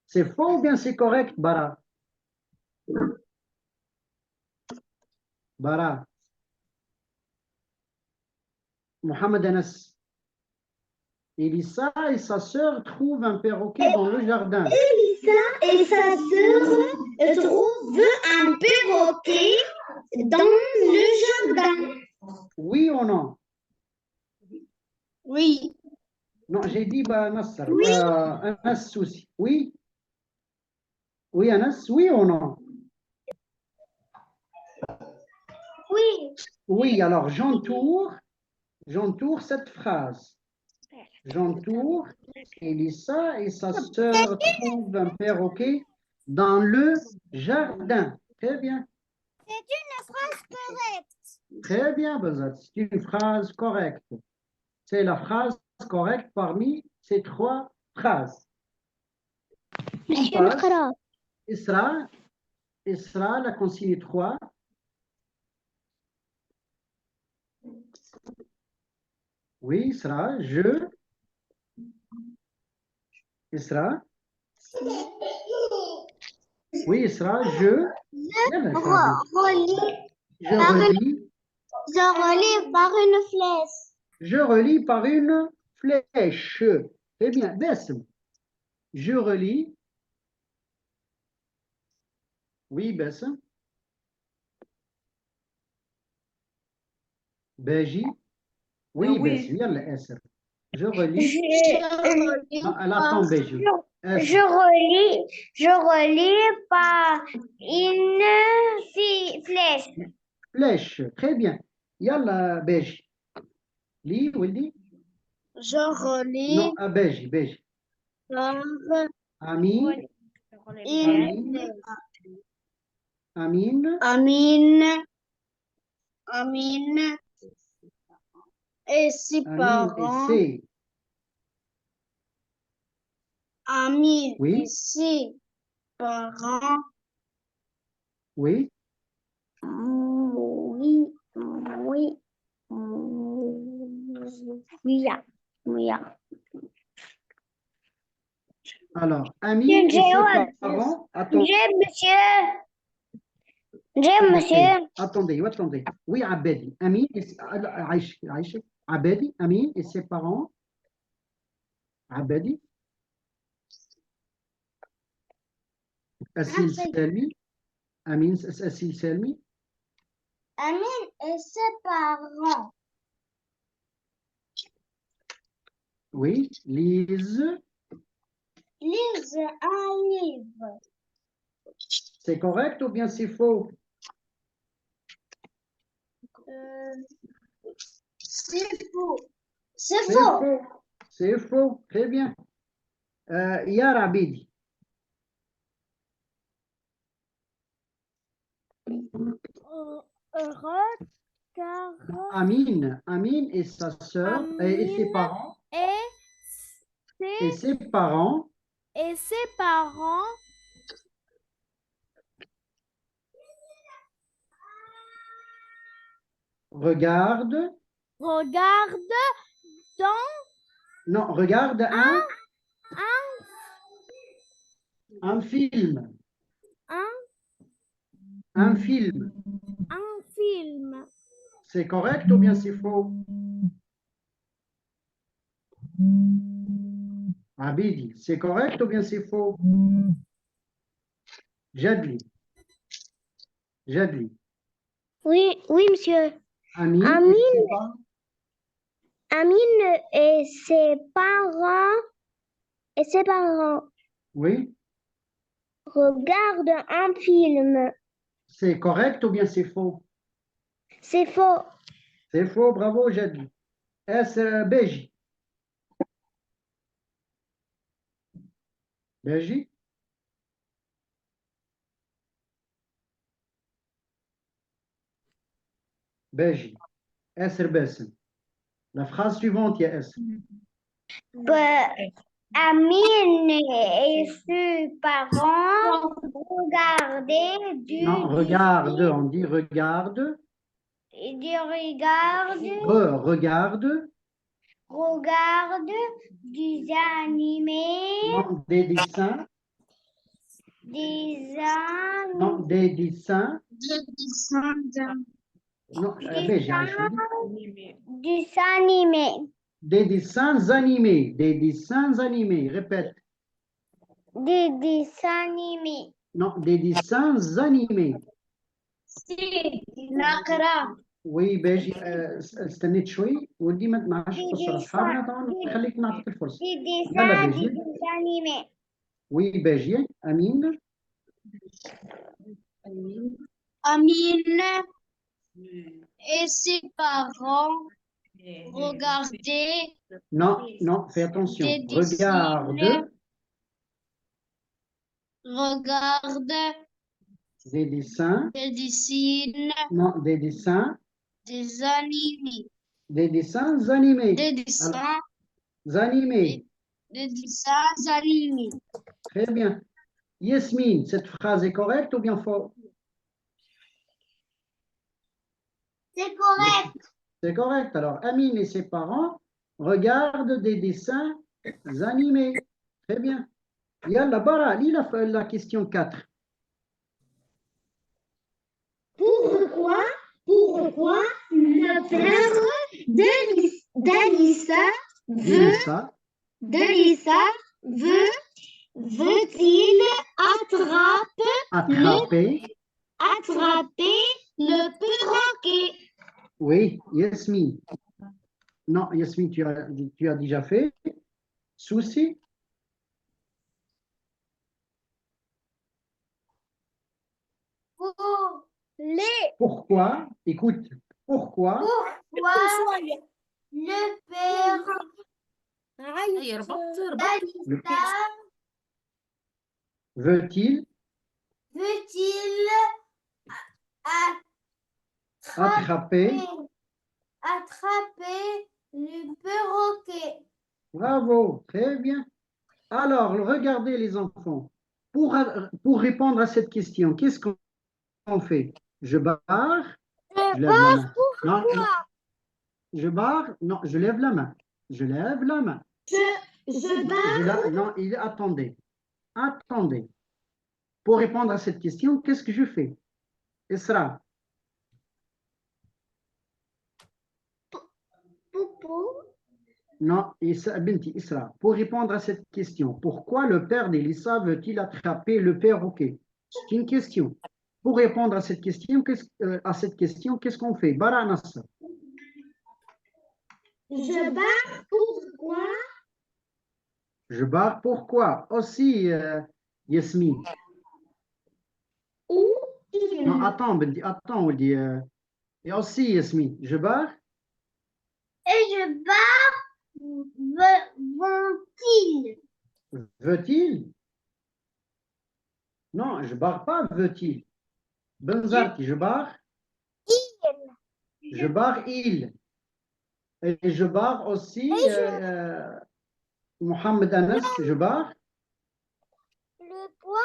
C'est faux ou bien c'est correct, Bara? Bara. Mohamed Anas. Elissa et sa sœur trouvent un perroquet dans le jardin. Elissa et sa sœur trouvent un perroquet dans le jardin. Oui ou non? Oui. Non, j'ai dit bah, Nasser. Anas aussi. Oui? Oui, Anas, oui ou non? Oui. Oui, alors j'entoure cette phrase. J'entoure Elissa et sa sœur trouvent un perroquet dans le jardin. Très bien. une phrase correcte. Très bien, Bazat. C'est une phrase correcte. C'est la phrase correcte parmi ces 3 phrases. Monsieur, passe. نقرأ. Isra, la consigne 3. Oui, Isra, je. Isra. Oui, Isra, je. Je relis. Je relis par une flèche. Je relis par une flèche. Très bien. Bessem. Je relis. Oui, Bessem. Beji. Oui, Bessem. Yalla, Esser. Je relis. Non, elle attend Beji. Je relis par une flèche. Flèche. Très bien. Yalla, Beji. Li, Wildi. Je relis Non, à Beji, Beji. par Amine. une Amine. Amine et ses Amine et parents. ses. Amine Oui. et ses parents. Oui. Oui, oui, oui, oui. Alors, Amine et ses J'ai parents. Attendez. monsieur. J'ai monsieur. Attendez. Oui, Abedi. Amine et Aïcha. Abedi, Amine et ses parents. Abedi. Assil Selmi. Amine, Assil Selmi. Amine et ses parents. Oui. Lise. Lisent un livre. C'est correct ou bien c'est faux? C'est faux. C'est C'est faux. faux. C'est faux. Très bien. Ya Abedi. Amine et sa sœur et ses Amine parents et et ses parents ses parents regardent. regardent dans Non, regarde un film. un, Un film. un film. C'est correct ou bien c'est faux? Abidi, c'est correct ou bien c'est faux? Jadli. Jadli. Oui, oui, monsieur. Amine Amine. et ses parents. Amine et ses parents Oui, regardent un film. c'est correct ou bien c'est faux? C'est faux. C'est faux, bravo Jadli. Est-ce Beji? Beji? Beji. Est-ce Bessim? La phrase suivante, il y a S. Amine et ses parents regardaient Non, regarde, on dit regarde. Regarde. des animés, Non, des dessins. Non, des dessins. Non, Beji, Aïcha. dessins animés, Des dessins animés. Des dessins animés. Répète. des dessins animés. Non, des dessins animés. نقرأ. وي باجي استنيت شوي ودي ما عادش تقصر اصحابنا طبعا خليك نعطيك الفرصه. Des يلا dessins, des باجي. dessins animés. وي باجي امين. Amine et ses parents regardaient Non, fais attention. des dessins. Regarde Regarde des dessins. des dessins. Non, des dessins. Des animés. Des dessins animés. Des dessins. Animés. Des dessins animés. Très bien. Yasmine, cette phrase est correcte ou bien faux? C'est correct. C'est correct. Alors, Amine et ses parents regardent des dessins animés. Très bien. Yalla, Bara, lis la question 4. Pourquoi le père d'Alissa veut-il attraper le perroquet? Oui, Yasmine. Non, Yasmine, tu as déjà fait. Souci. Pourquoi? Écoute, pourquoi Le père veut-il veut-il attraper attraper Le perroquet. Bravo, très bien. Alors, regardez les enfants. Pour répondre à cette question, qu'est-ce qu'on fait? Je barre, je lève la main. Non, je barre, non, je lève la main. Je lève la main. Non, attendez. Attendez. Pour répondre à cette question, qu'est-ce que je fais? Isra, Poupou. non, Binti, Isra. Pour répondre à cette question, pourquoi le père d'Elissa veut-il attraper le perroquet? C'est une question. Pour répondre à cette question, qu'est-ce qu'on fait? Bara Nassar. Je barre pourquoi? Je barre pourquoi? Aussi, Yasmine. Où Non, attends, Binti, attends, on dit. Et aussi, Yasmine, je barre? Et je barre vont-ils? Veut-il? Non, je barre pas, veut-il? Benzarti, je barre? Je barre il. Et je barre aussi Mohamed Anas, je barre Le point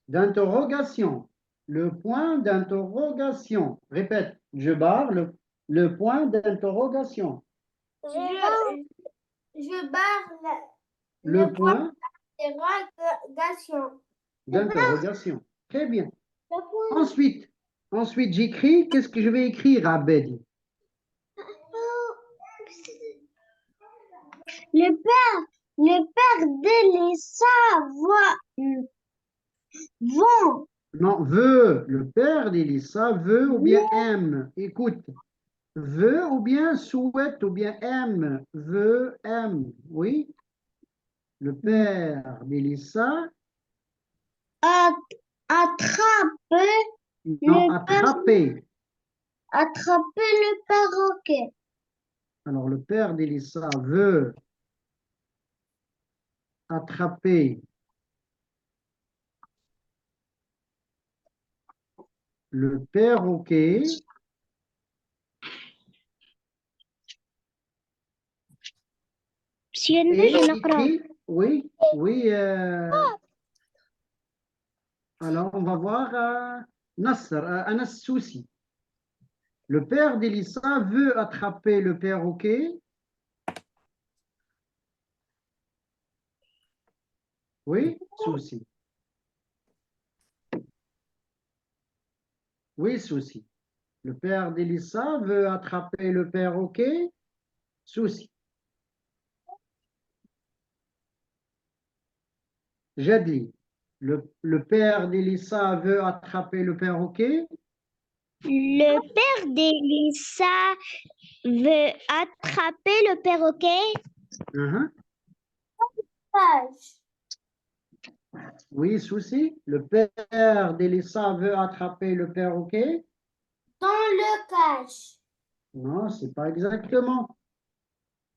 d'interrogation. Le point d'interrogation. Répète, je barre le point d'interrogation. Je barre Le point d'interrogation. d'interrogation. Très bien. Ensuite, j'écris. Qu'est-ce que je vais écrire, Abedi? le père d'Elissa vont. Non, veut. Le père d'Elissa veut ou bien aime. Écoute. Veut ou bien souhaite ou bien aime. Veut, aime. Oui. Le père d'Elissa. Attraper Non, attraper. le perroquet. Alors, le père d'Elissa veut attraper le perroquet. Et écrit, oui, oui. Alors, on va voir Nasser, Anas Soussi. Le père d'Elissa veut attraper le perroquet. Oui, Soussi. Oui, Soussi. Le père d'Elissa veut attraper le perroquet. Soussi. Jadli. Le père d'Elissa veut attraper le perroquet. Le père d'Elissa veut attraper le perroquet. Page. Oui, Souci. Le père d'Elissa veut attraper le perroquet. Dans le cache. Non, c'est pas exactement.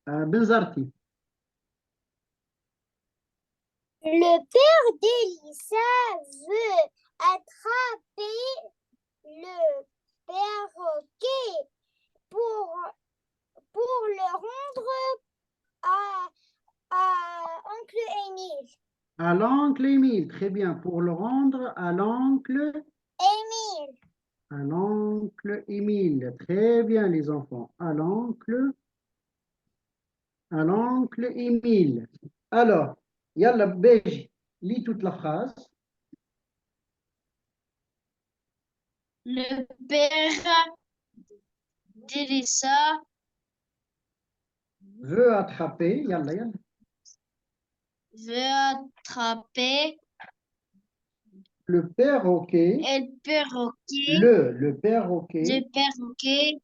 Benzarti. Le père d'Elissa veut attraper le perroquet pour le rendre à oncle Émile. À l'oncle Émile. Très bien. Pour le rendre à l'oncle Émile. À l'oncle Émile. Très bien, les enfants. À l'oncle Émile. Alors, Yalla Beige, lis toute la phrase. Le père d'Elissa Veut attraper. Yalla, yalla. veut attraper Le perroquet. le perroquet, Le perroquet.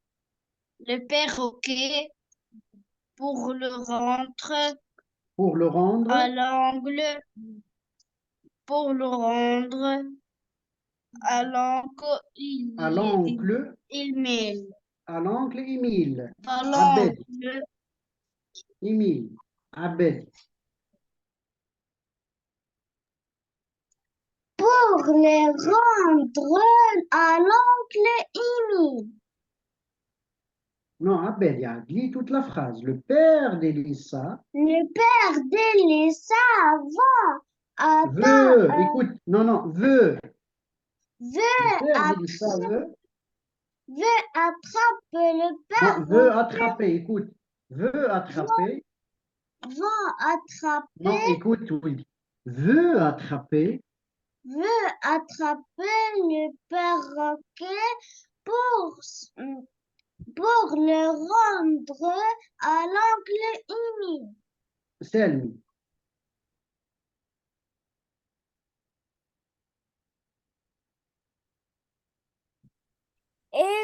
le perroquet pour le rendre Pour le rendre à l'angle, pour le rendre à l'angle, à l'oncle Émile. Émile. À Abed. l'angle, Émile. Abed. Pour le rendre à l'oncle Émile. Non, Abed, lis toute la phrase. Le père d'Elissa Le père d'Elisa veut, écoute, non, non, veut. Le veut, père app- d'Elissa veut attraper le non, père veut attraper, écoute. Veut attraper, va non, attraper, écoute, oui. Veut attraper veut attraper le perroquet pour, pour le rendre à l'angle humide. Selmi.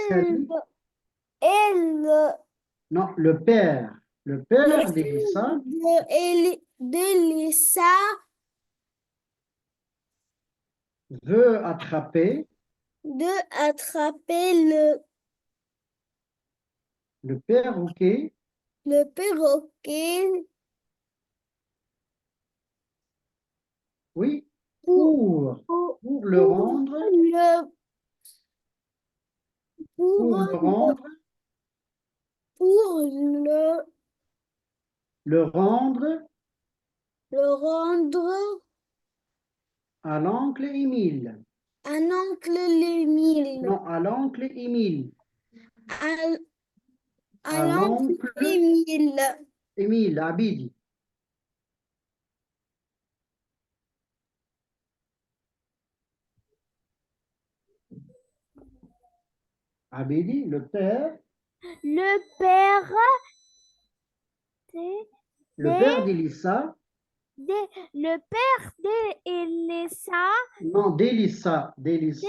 Selmi. Elle Non, le père d'Elissa d'Elisa veut attraper de attraper le perroquet le perroquet oui, pour, pour le rendre, le pour le rendre, pour le rendre le rendre à l'oncle Émile. un oncle l'Émile Non, à l'oncle Émile. à, À l'oncle l'oncle Émile. Émile, Abidi. Abidi, le père Le père d'Élissa, le père d'Elisa non, d'Élissa, d'Elisa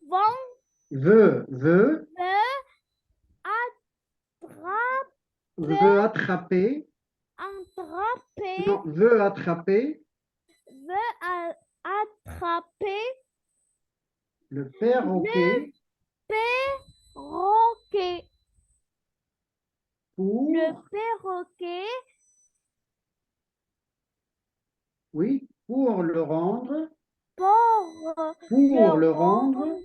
vont veut attraper, attraper non, veut attraper attraper le perroquet perroquet. pour, Le perroquet oui, pour le rendre, pour pour le le rendre,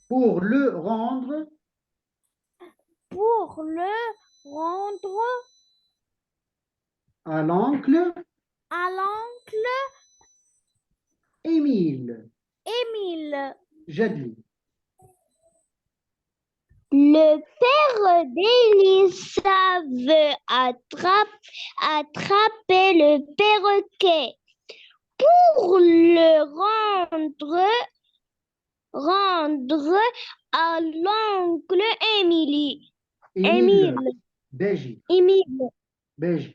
pour le rendre pour le rendre à l'oncle à l'oncle Émile. Émile. Jadli. Le père d'Elisa veut attraper le perroquet pour le rendre à l'oncle Émilie. Émile. Béji. Émile. Béji.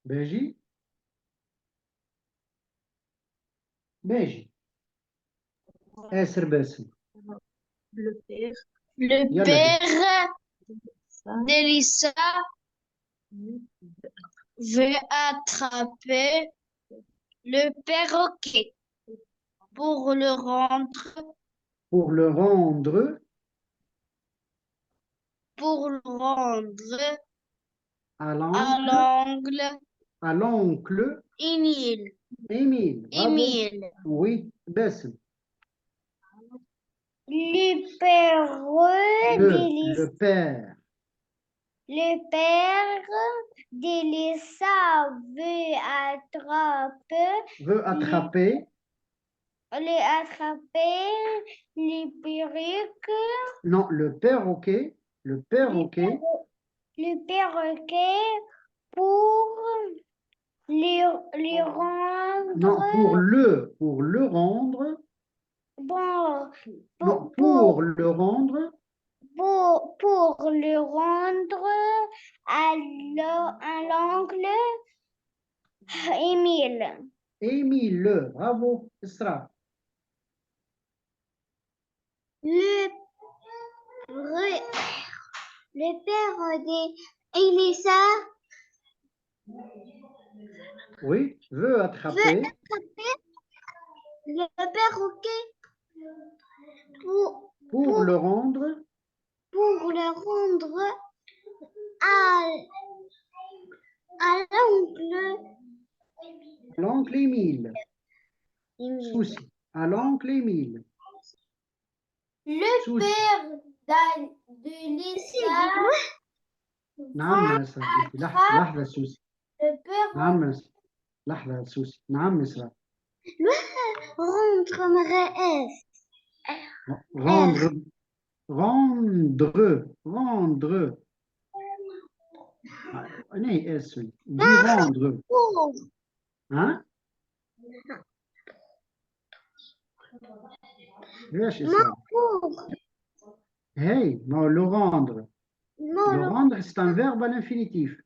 Béji. Béji. Esser Bessim. Le père Le Yalla, père ça, d'Elissa veut attraper le perroquet pour le rendre pour le rendre à à l'oncle Émile. Émile. Bravo. Émile. Oui, Bessim. Le père Le père Le père d'Elisa veut attraper, les perruques, non, le perroquet le perroquet pour les rendre, non, pour le rendre, bon, non, pour le rendre pour le rendre à l'oncle Émile. Émile. Bravo, Isra. Le père d'Elisa Oui, veut attraper, le perroquet pour le rendre pour le rendre à l'oncle l'oncle Émile. Souci. À l'oncle Émile. Le Souci. père de Lisa نعم يا صديقي لحظة سوسي le père نعم يا صديقي. لحظة سوسي نعم يسرا rendre rendre أنا هي اس دي rendre hein ليش إسرا hey non le rendre le rendre c'est un verbe à l'infinitif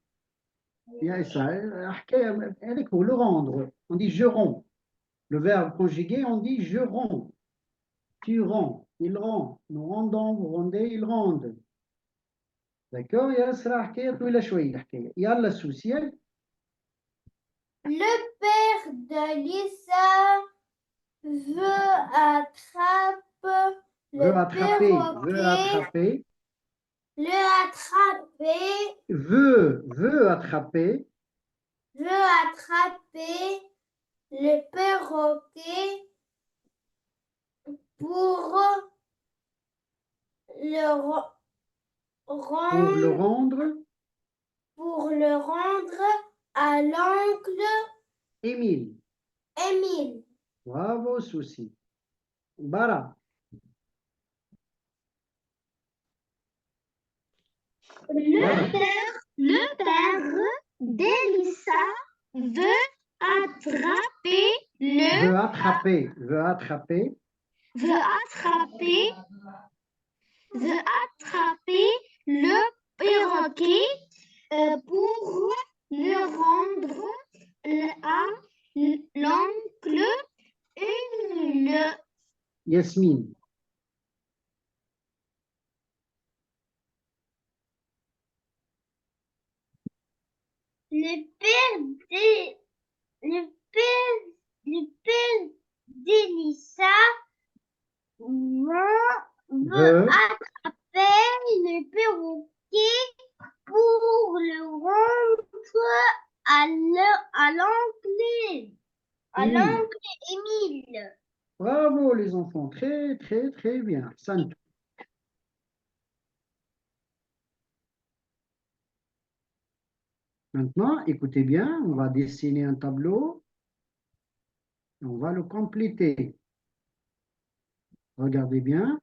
يا إسرا حكاية هذاك هو le rendre on dit je rends le verbe conjugué on dit je rends tu rends il rend nous rendons vous rendez ils rendent d'accord يا إسرا حكاية طويلة شوية الحكاية يلا سوسي Le père de Lisa veut attraper le veut attraper perroquet, le attraper, veut attraper veut attraper le perroquet pour le pour le rendre, rendre à l'oncle Émile. Émile. Bravo, Souci. Bara. Le père d'Elissa veut attraper Veut attraper, veut attraper le perroquet pour le rendre à l'oncle Émile. Yasmine. Le père d'Elissa veut attraper le perroquet pour le rendre à l'oncle Émile. Bravo, les enfants. Très, très, très bien. Santo. Maintenant, écoutez bien, on va dessiner un tableau et on va le compléter. Regardez bien.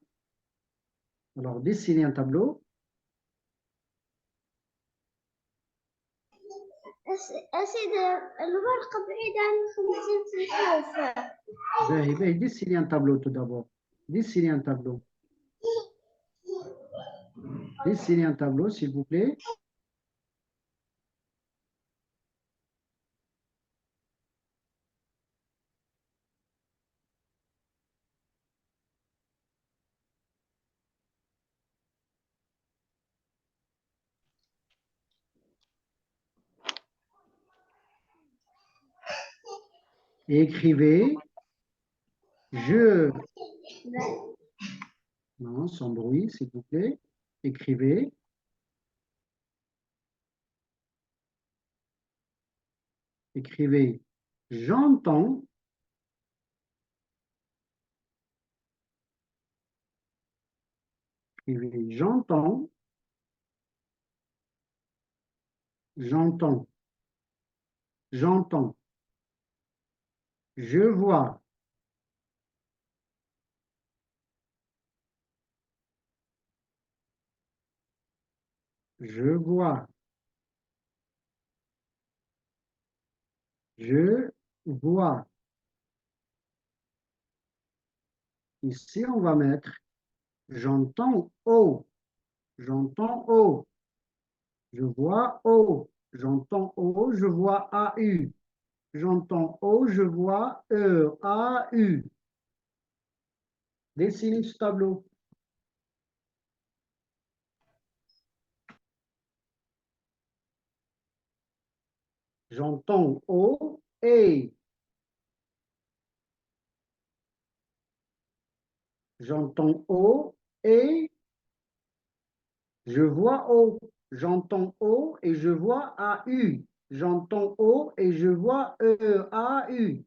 Alors, dessinez un tableau. الورقة بعيدة عن 50 سنتيمتر. Dessinez un tableau tout d'abord. Dessinez un tableau. Dessinez un tableau, s'il vous plaît. Et écrivez je. Non, sans bruit, s'il vous plaît. Écrivez. Écrivez j'entends. Écrivez j'entends. J'entends. J'entends. Je vois. Je vois. Je vois. Ici, on va mettre j'entends O. J'entends O. Je vois O. J'entends O. Je vois AU. J'entends O. Je vois AU. Dessinez ce tableau. J'entends O et j'entends O et je vois O. J'entends O et je vois AU. j'entends O et je vois E, A, U.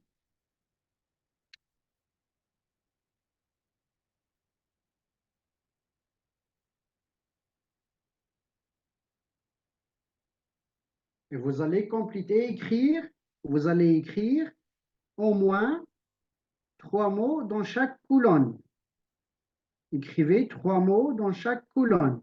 Et vous allez compléter, écrire, vous allez écrire au moins 3 mots dans chaque colonne. Écrivez 3 mots dans chaque colonne.